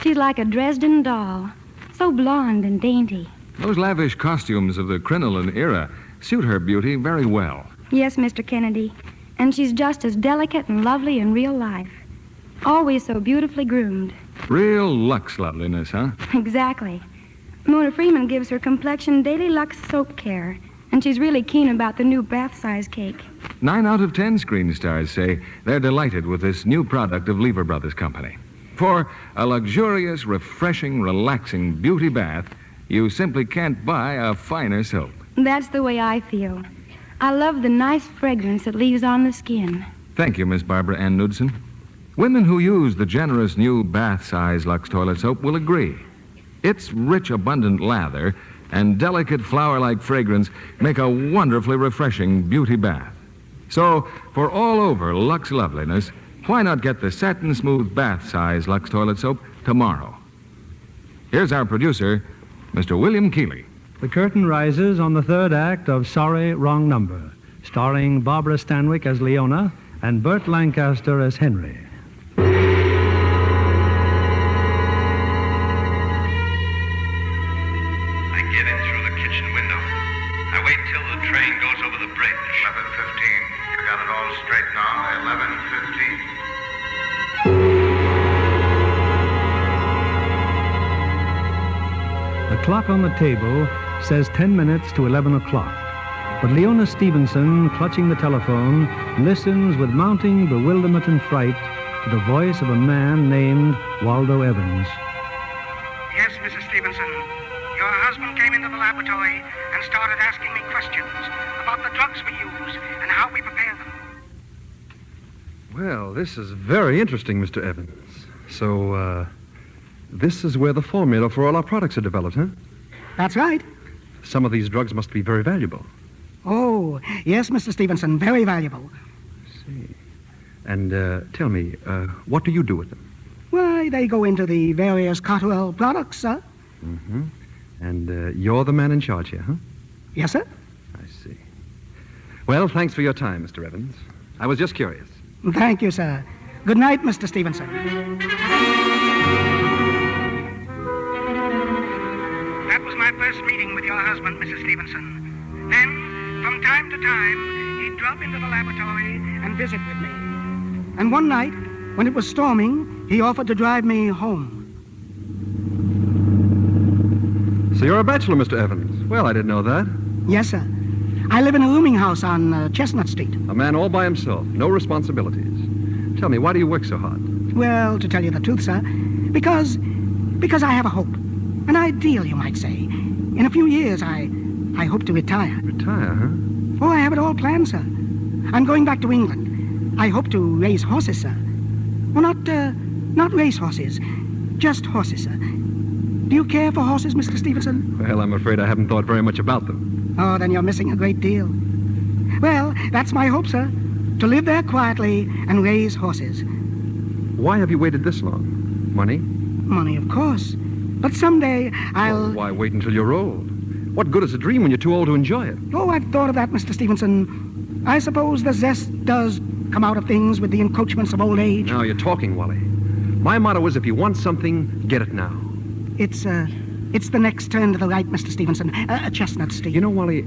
She's like a Dresden doll, so blonde and dainty. Those lavish costumes of the crinoline era suit her beauty very well. Yes, Mr. Kennedy. And she's just as delicate and lovely in real life. Always so beautifully groomed. Real Lux loveliness, huh? Exactly. Mona Freeman gives her complexion daily Lux soap care, and she's really keen about the new bath size cake. 9 out of 10 screen stars say they're delighted with this new product of Lever Brothers Company. For a luxurious, refreshing, relaxing beauty bath, you simply can't buy a finer soap. That's the way I feel. I love the nice fragrance it leaves on the skin. Thank you, Miss Barbara Ann Knudsen. Women who use the generous new bath-size Lux toilet soap will agree. Its rich, abundant lather and delicate flower-like fragrance make a wonderfully refreshing beauty bath. So, for all-over Lux loveliness, why not get the satin-smooth bath-size Lux toilet soap tomorrow? Here's our producer, Mr. William Keeley. The curtain rises on the third act of Sorry, Wrong Number, starring Barbara Stanwyck as Leona and Burt Lancaster as Henry. I get in through the kitchen window. I wait till the train goes over the bridge. 11:15. You got it all straight now. 11:15. The clock on the table says 10 minutes to 11 o'clock. But Leona Stevenson, clutching the telephone, listens with mounting bewilderment and fright to the voice of a man named Waldo Evans. Yes, Mrs. Stevenson. Your husband came into the laboratory and started asking me questions about the drugs we use and how we prepare them. Well, this is very interesting, Mr. Evans. So, this is where the formula for all our products are developed, huh? That's right. Some of these drugs must be very valuable. Oh, yes, Mr. Stevenson, very valuable. I see. And tell me, what do you do with them? Why, they go into the various Cotterell products, sir. Mm-hmm. And you're the man in charge here, huh? Yes, sir. I see. Well, thanks for your time, Mr. Evans. I was just curious. Thank you, sir. Good night, Mr. Stevenson. That was my first meeting with your husband, Mrs. Stevenson. Then, from time to time, he'd drop into the laboratory and visit with me. And one night, when it was storming, he offered to drive me home. So you're a bachelor, Mr. Evans. Well, I didn't know that. Yes, sir. I live in a rooming house on Chestnut Street. A man all by himself, no responsibilities. Tell me, why do you work so hard? Well, to tell you the truth, sir, because I have a hope. An ideal, you might say. In a few years, I hope to retire. Retire, huh? Oh, I have it all planned, sir. I'm going back to England. I hope to raise horses, sir. Well, not race horses, just horses, sir. Do you care for horses, Mr. Stevenson? Well, I'm afraid I haven't thought very much about them. Oh, then you're missing a great deal. Well, that's my hope, sir. To live there quietly and raise horses. Why have you waited this long? Money? Money, of course. But someday I'll... Well, why wait until you're old? What good is a dream when you're too old to enjoy it? Oh, I've thought of that, Mr. Stevenson. I suppose the zest does come out of things with the encroachments of old age. Now you're talking, Wally. My motto is if you want something, get it now. It's the next turn to the right, Mr. Stevenson. Chestnut Street. You know, Wally,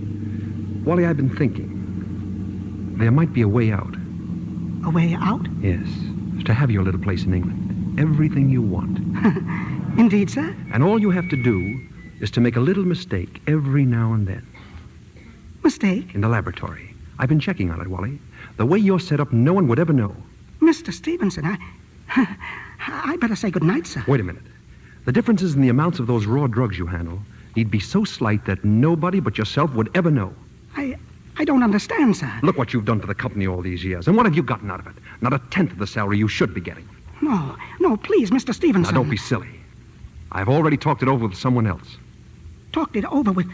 I've been thinking. There might be a way out. A way out? Yes. To have your little place in England. Everything you want. Indeed, sir. And all you have to do is to make a little mistake every now and then. Mistake? In the laboratory. I've been checking on it, Wally. The way you're set up, no one would ever know. Mr. Stevenson, I better say good night, sir. Wait a minute. The differences in the amounts of those raw drugs you handle need be so slight that nobody but yourself would ever know. I don't understand, sir. Look what you've done for the company all these years. And what have you gotten out of it? Not a tenth of the salary you should be getting. No, please, Mr. Stevenson. Now, don't be silly. I've already talked it over with someone else. Talked it over with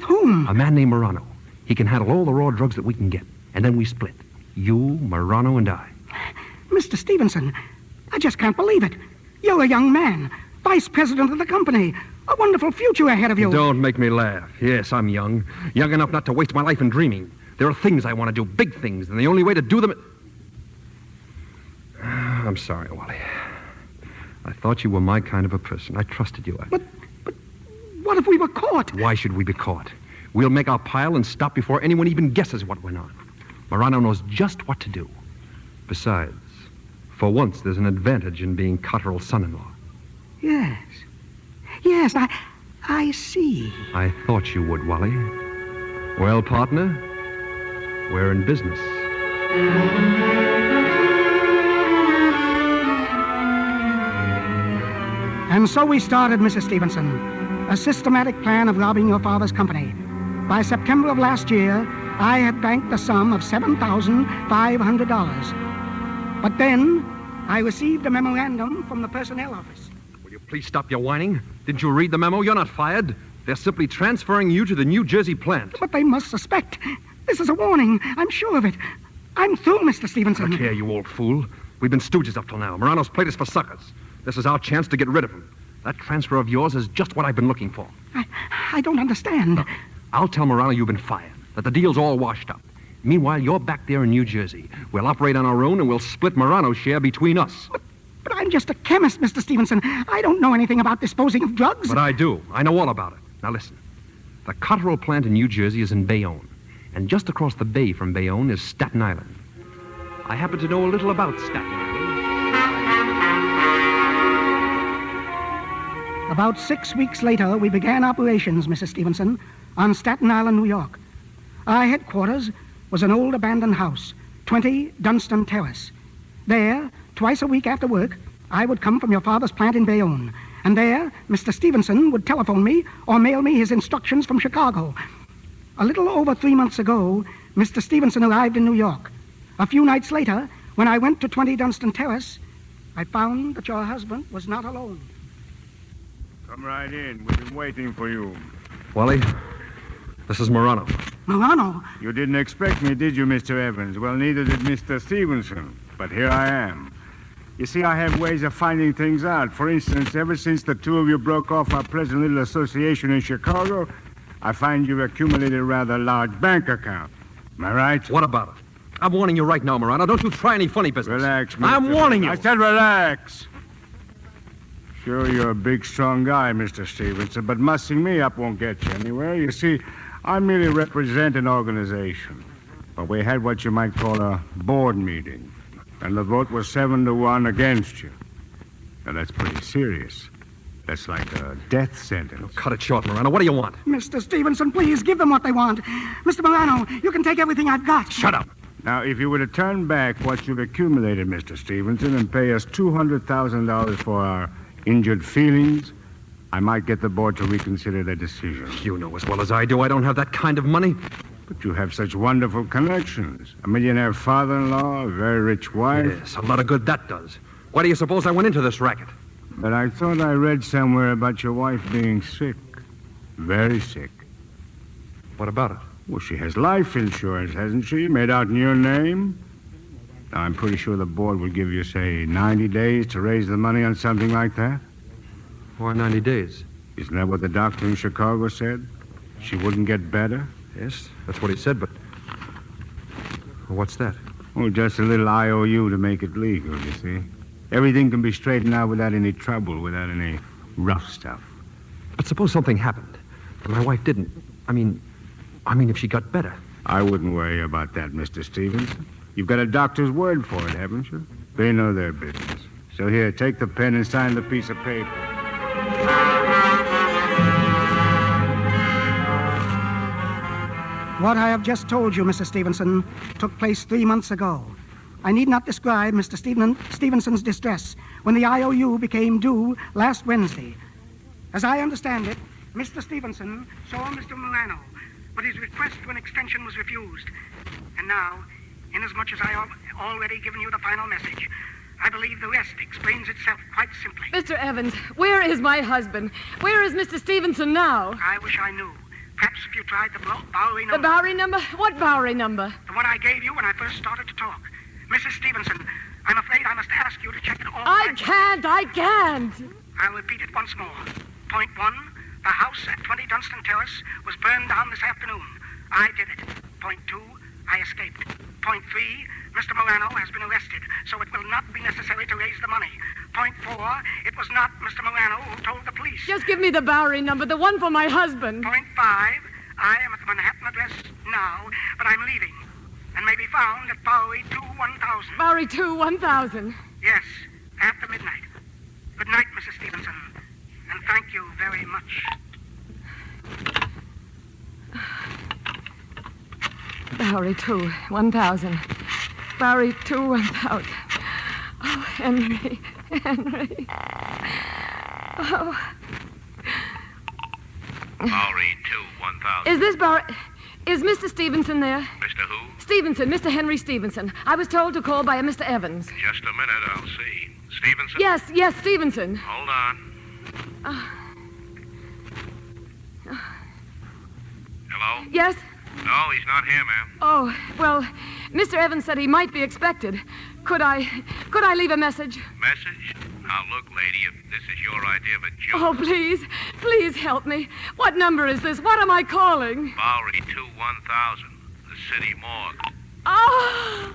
whom? A man named Morano. He can handle all the raw drugs that we can get. And then we split. You, Morano, and I. Mr. Stevenson, I just can't believe it. You're a young man, vice president of the company. A wonderful future ahead of you. Don't make me laugh. Yes, I'm young. Young enough not to waste my life in dreaming. There are things I want to do, big things, and the only way to do them... I'm sorry, Wally. I thought you were my kind of a person. I trusted you. But what if we were caught? Why should we be caught? We'll make our pile and stop before anyone even guesses what went on. Morano knows just what to do. Besides, for once, there's an advantage in being Cotterell's son-in-law. Yes, I see. I thought you would, Wally. Well, partner, we're in business. And so we started, Mrs. Stevenson. A systematic plan of robbing your father's company. By September of last year, I had banked the sum of $7,500. But then, I received a memorandum from the personnel office. Will you please stop your whining? Didn't you read the memo? You're not fired. They're simply transferring you to the New Jersey plant. But they must suspect. This is a warning. I'm sure of it. I'm through, Mr. Stevenson. Look here, you old fool. We've been stooges up till now. Morano's played us for suckers. This is our chance to get rid of him. That transfer of yours is just what I've been looking for. I don't understand. Look, I'll tell Morano you've been fired, that the deal's all washed up. Meanwhile, you're back there in New Jersey. We'll operate on our own, and we'll split Morano's share between us. But I'm just a chemist, Mr. Stevenson. I don't know anything about disposing of drugs. But I do. I know all about it. Now listen. The Cotterell plant in New Jersey is in Bayonne. And just across the bay from Bayonne is Staten Island. I happen to know a little about Staten Island. About 6 weeks later, we began operations, Mrs. Stevenson, on Staten Island, New York. Our headquarters was an old abandoned house, 20 Dunstan Terrace. There, twice a week after work, I would come from your father's plant in Bayonne, And there, Mr. Stevenson would telephone me or mail me his instructions from Chicago. A little over 3 months ago, Mr. Stevenson arrived in New York. A few nights later, when I went to 20 Dunstan Terrace, I found that your husband was not alone. Come right in. We've been waiting for you. Wally, this is Morano. Morano? You didn't expect me, did you, Mr. Evans? Well, neither did Mr. Stevenson. But here I am. You see, I have ways of finding things out. For instance, ever since the two of you broke off our pleasant little association in Chicago, I find you've accumulated a rather large bank account. Am I right? What about it? I'm warning you right now, Morano. Don't you try any funny business. Relax, Mr. I'm warning you. I said relax. Sure, you're a big, strong guy, Mr. Stevenson, but mussing me up won't get you anywhere. You see, I merely represent an organization. But we had what you might call a board meeting, and the vote was 7-1 against you. Now, that's pretty serious. That's like a death sentence. Oh, cut it short, Morano. What do you want? Mr. Stevenson, please, give them what they want. Mr. Morano, you can take everything I've got. Shut up. Now, if you were to turn back what you've accumulated, Mr. Stevenson, and pay us $200,000 for our injured feelings, I might get the board to reconsider their decision. You know as well as I do I don't have that kind of money. But you have such wonderful connections. A millionaire father-in-law, a very rich wife. Yes, a lot of good that does. Why do you suppose I went into this racket? But I thought I read somewhere about your wife being sick. Very sick. What about it? Well, she has life insurance, hasn't she? Made out in your name? Now, I'm pretty sure the board will give you, say, 90 days to raise the money on something like that. Why 90 days? Isn't that what the doctor in Chicago said? She wouldn't get better? Yes, that's what he said, but... What's that? Oh, just a little IOU to make it legal, you see. Everything can be straightened out without any trouble, without any rough stuff. But suppose something happened, and my wife didn't. I mean, if she got better. I wouldn't worry about that, Mr. Stevenson. You've got a doctor's word for it, haven't you? They know their business. So here, take the pen and sign the piece of paper. What I have just told you, Mr. Stevenson, took place 3 months ago. I need not describe Mr. Stevenson's distress when the IOU became due last Wednesday. As I understand it, Mr. Stevenson saw Mr. Morano, but his request for an extension was refused. And now, inasmuch as I have already given you the final message, I believe the rest explains itself quite simply. Mr. Evans, where is my husband? Where is Mr. Stevenson now? I wish I knew. Perhaps if you tried the Bowery number... The Bowery number? What Bowery number? The one I gave you when I first started to talk. Mrs. Stevenson, I'm afraid I must ask you to check it all. I can't. I'll repeat it once more. Point 1, the house at 20 Dunstan Terrace was burned down this afternoon. I did it. Point 2, I escaped. Point 3, Mr. Morano has been arrested, so it will not be necessary to raise the money. Point 4, it was not Mr. Morano who told the police. Just give me the Bowery number, the one for my husband. Point 5, I am at the Manhattan address now, but I'm leaving, and may be found at Bowery 2-1000. Bowery 2-1000. Yes, after midnight. Good night, Mrs. Stevenson, and thank you very much. Bowery 2-1000. Bowery 2-1000. Oh, Henry. Oh. Bowery 2-1000. Is this Bowery... Is Mr. Stevenson there? Mr. who? Stevenson, Mr. Henry Stevenson. I was told to call by a Mr. Evans. Just a minute, I'll see. Stevenson? Yes, Stevenson. Hold on. Hello? Yes? No, he's not here, ma'am. Oh, well, Mr. Evans said he might be expected. Could I leave a message? Message? Now, look, lady, if this is your idea of a joke... Oh, please help me. What number is this? What am I calling? Bowery 2-1000, the city morgue. Oh!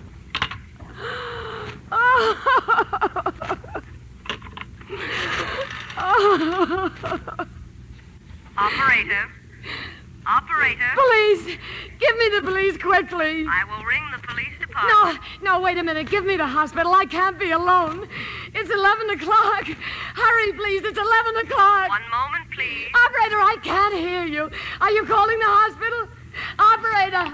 Operator. Police! Give me the police quickly. I will ring the police department. No, wait a minute. Give me the hospital. I can't be alone. It's 11 o'clock. Hurry, please. It's 11 o'clock. One moment, please. Operator, I can't hear you. Are you calling the hospital? Operator.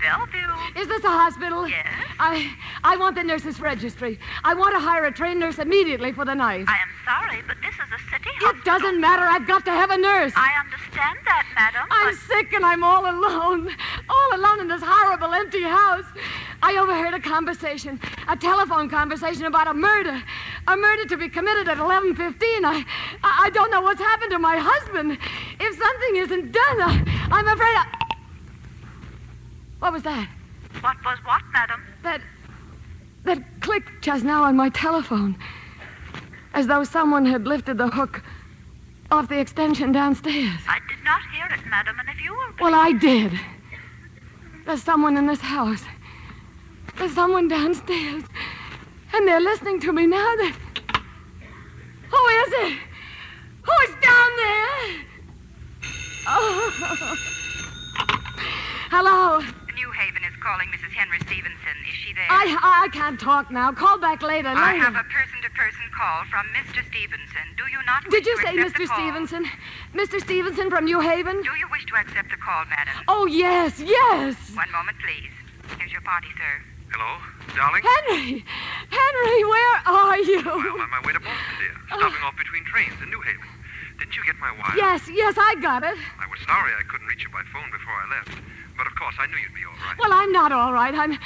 Bellevue. Is this a hospital? Yes. I want the nurse's registry. I want to hire a trained nurse immediately for the night. I am sorry, but this is a city hospital. It doesn't matter. I've got to have a nurse. I understand that, madam. I'm sick and I'm all alone. All alone in this horrible, empty house. I overheard a telephone conversation about a murder. A murder to be committed at 11:15. I don't know what's happened to my husband. If something isn't done, I'm afraid What was that? What was what, madam? That clicked just now on my telephone. As though someone had lifted the hook off the extension downstairs. I did not hear it, madam, and if you will... Well, I did. There's someone in this house. There's someone downstairs. And they're listening to me now. Who is it? Who's down there? Oh. Hello? New Haven is calling Mrs. Henry Stevenson. Is she there? I can't talk now. Call back later. I have a person-to-person call from Mr. Stevenson. Do you not wish Did you to say accept Mr. the call? Stevenson? Mr. Stevenson from New Haven? Do you wish to accept the call, madam? Oh, yes, yes. 1 moment, please. Here's your party, sir. Hello, darling? Henry! Henry, where are you? I'm on my way to Boston, dear. Stopping off between trains in New Haven. Didn't you get my wire? Yes, I got it. I was sorry I couldn't reach you by phone before I left. But of course, I knew you'd be all right. Well, I'm not all right.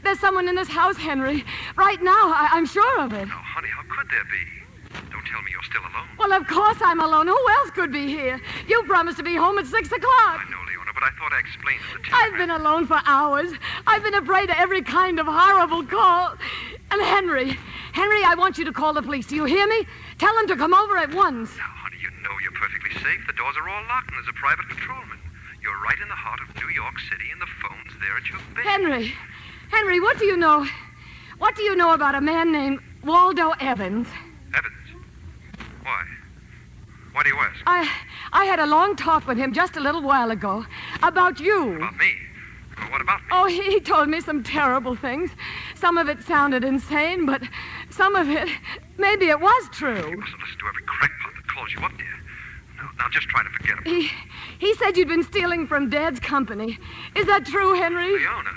There's someone in this house, Henry. Right now, I'm sure of it. Now, honey, how could there be? Don't tell me you're still alone. Well, of course I'm alone. Who else could be here? You promised to be home at 6 o'clock. I know, Leona, but I thought I explained to the I've been alone for hours. I've been a prey to every kind of horrible call. And Henry, I want you to call the police. Do you hear me? Tell them to come over at once. Now, honey, you know you're perfectly safe. The doors are all locked and there's a private patrolman. You're right in the heart of New York City, and the phone's there at your bed. Henry, what do you know? What do you know about a man named Waldo Evans? Evans? Why? Why do you ask? I had a long talk with him just a little while ago about you. About me? Well, what about me? Oh, he told me some terrible things. Some of it sounded insane, but some of it, maybe it was true. You mustn't listen to every crackpot that calls you up, dear. Now, just try to forget about it. He said you'd been stealing from Dad's company. Is that true, Henry? Leona,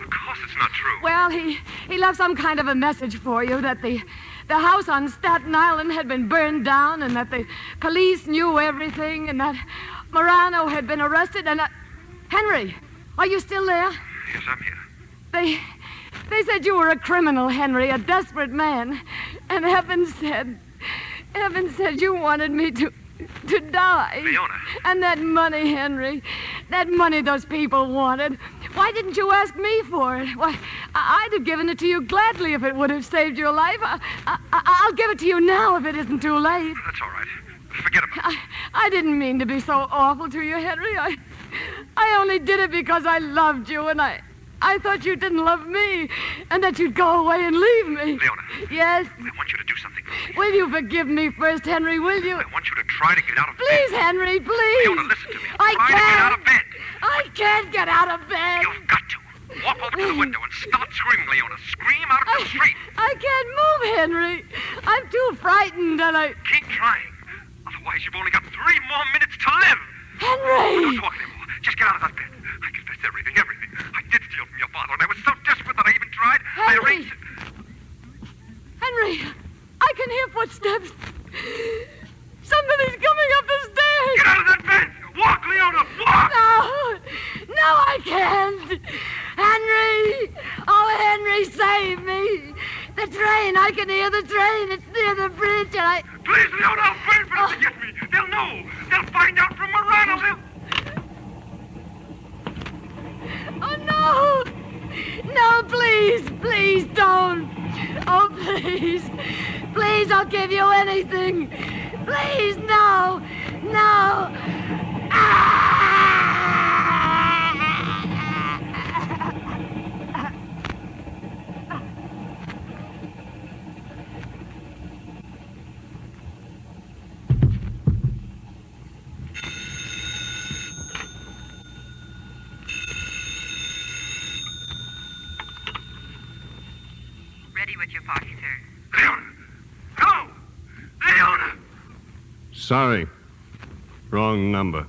of course it's not true. Well, he left some kind of a message for you that the house on Staten Island had been burned down and that the police knew everything and that Morano had been arrested and... Henry, are you still there? Yes, I'm here. They said you were a criminal, Henry, a desperate man. And Evans said you wanted me to die. Leona. And that money, Henry, that money those people wanted. Why didn't you ask me for it? Why, I'd have given it to you gladly if it would have saved your life. I'll give it to you now if it isn't too late. That's all right. Forget about it. I didn't mean to be so awful to you, Henry. I only did it because I loved you, and I thought you didn't love me, and that you'd go away and leave me. Leona. Yes? I want you to do something for me. Will you forgive me first, Henry, will you? I want you to try to get out of bed. Please, Henry, please. Leona, listen to me. I try can't. to get out of bed. I can't get out of bed. You've got to. Walk over to the window and start screaming, Leona. Scream out into the street. I can't move, Henry. I'm too frightened, and Keep trying. Otherwise, you've only got 3 more minutes to live. Henry! Don't talk anymore. Just get out of that bed. I confess everything. I did steal from your father, and I was so desperate that I even tried. Henry! I arranged it. Henry, I can hear footsteps. Somebody's coming up the stairs. Get out of that bed! Walk, Leona! Walk! No, I can't. Henry! Oh, Henry, save me. The train, I can hear the train. It's near the bridge, and Please, Leona, I'll wait for them to get me. They'll know. They'll find out from Morano. Oh, no! No, please don't. Oh, please. Please, I'll give you anything. Please, no. Ready with your party, sir. Leona! Hello! Leona! Sorry. Wrong number.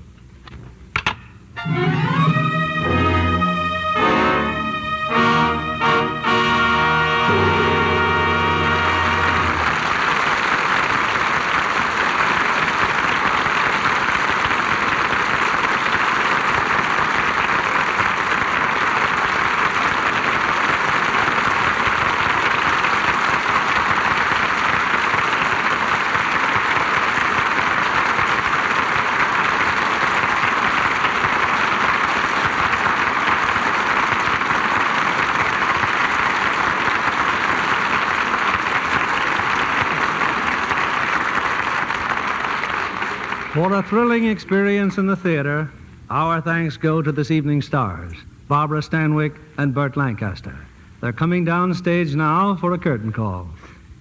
For a thrilling experience in the theater, our thanks go to this evening's stars, Barbara Stanwyck and Burt Lancaster. They're coming down stage now for a curtain call.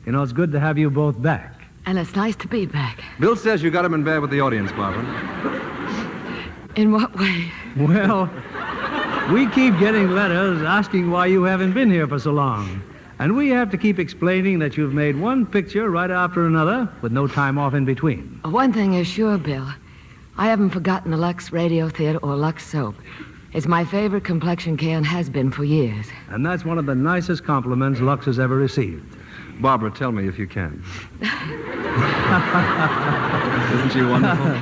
You know, it's good to have you both back. And it's nice to be back. Bill says you got him in bed with the audience, Barbara. In what way? Well, we keep getting letters asking why you haven't been here for so long. And we have to keep explaining that you've made one picture right after another with no time off in between. One thing is sure, Bill. I haven't forgotten the Lux Radio Theater or Lux Soap. It's my favorite complexion care and has been for years. And that's one of the nicest compliments Lux has ever received. Barbara, tell me if you can. Isn't she wonderful?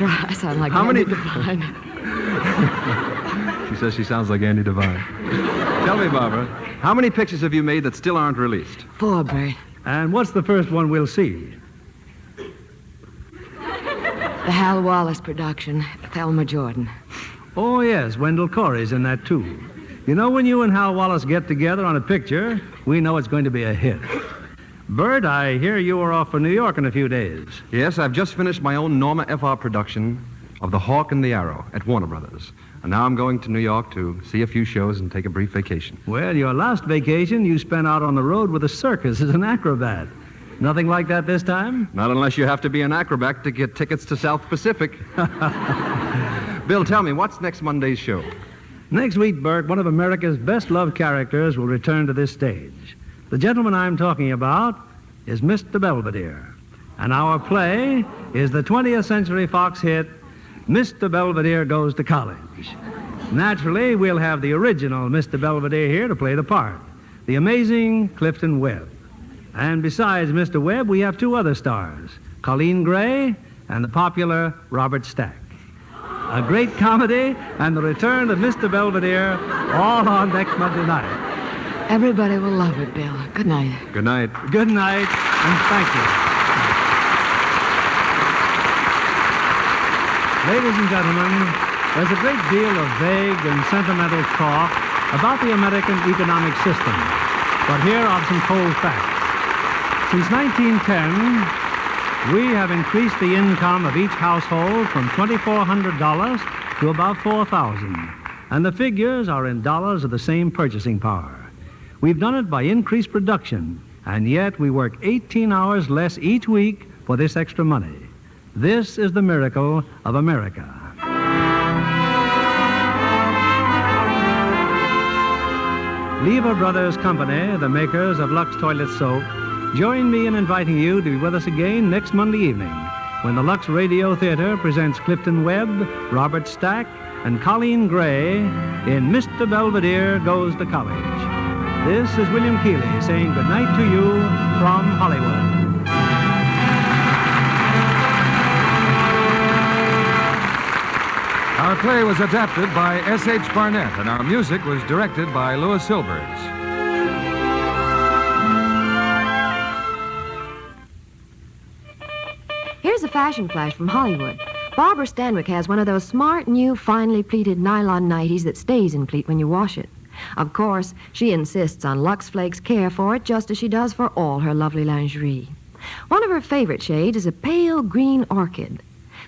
I sound like How Andy many... Devine. She says she sounds like Andy Devine. Tell me, Barbara, how many pictures have you made that still aren't released? 4, Bert. And what's the first one we'll see? The Hal Wallace production, Thelma Jordan. Oh, yes, Wendell Corey's in that, too. You know, when you and Hal Wallace get together on a picture, we know it's going to be a hit. Bert, I hear you are off for New York in a few days. Yes, I've just finished my own Norma F.R. production of The Hawk and the Arrow at Warner Brothers. And now I'm going to New York to see a few shows and take a brief vacation. Well, your last vacation you spent out on the road with a circus as an acrobat. Nothing like that this time? Not unless you have to be an acrobat to get tickets to South Pacific. Bill, tell me, what's next Monday's show? Next week, Bert, one of America's best-loved characters will return to this stage. The gentleman I'm talking about is Mr. Belvedere. And our play is the 20th Century Fox hit, Mr. Belvedere Goes to College. Naturally, we'll have the original Mr. Belvedere here to play the part, the amazing Clifton Webb. And besides Mr. Webb, we have 2 other stars, Colleen Gray and the popular Robert Stack. A great comedy and the return of Mr. Belvedere all on next Monday night. Everybody will love it, Bill. Good night. Good night. Good night, and thank you. Ladies and gentlemen, there's a great deal of vague and sentimental talk about the American economic system. But here are some cold facts. Since 1910, we have increased the income of each household from $2,400 to about $4,000. And the figures are in dollars of the same purchasing power. We've done it by increased production, and yet we work 18 hours less each week for this extra money. This is the miracle of America. Lever Brothers Company, the makers of Lux Toilet Soap, join me in inviting you to be with us again next Monday evening when the Lux Radio Theater presents Clifton Webb, Robert Stack, and Colleen Gray in Mr. Belvedere Goes to College. This is William Keeley saying good night to you from Hollywood. Our play was adapted by S.H. Barnett, and our music was directed by Louis Silvers. Here's a fashion flash from Hollywood. Barbara Stanwyck has one of those smart, new, finely pleated nylon nighties that stays in pleat when you wash it. Of course, she insists on Lux Flakes care for it just as she does for all her lovely lingerie. One of her favorite shades is a pale green orchid.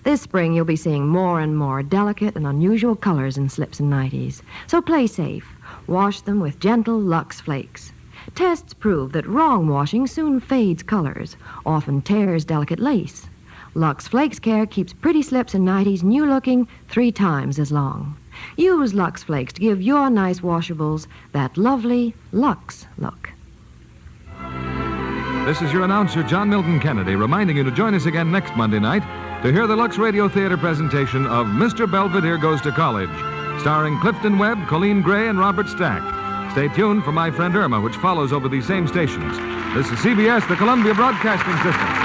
This spring, you'll be seeing more and more delicate and unusual colors in slips and nighties. So play safe. Wash them with gentle Lux Flakes. Tests prove that wrong washing soon fades colors, often tears delicate lace. Lux Flakes Care keeps pretty slips and nighties new-looking 3 times as long. Use Lux Flakes to give your nice washables that lovely Lux look. This is your announcer, John Milton Kennedy, reminding you to join us again next Monday night to hear the Lux Radio Theater presentation of Mr. Belvedere Goes to College, starring Clifton Webb, Colleen Gray, and Robert Stack. Stay tuned for My Friend Irma, which follows over these same stations. This is CBS, the Columbia Broadcasting System.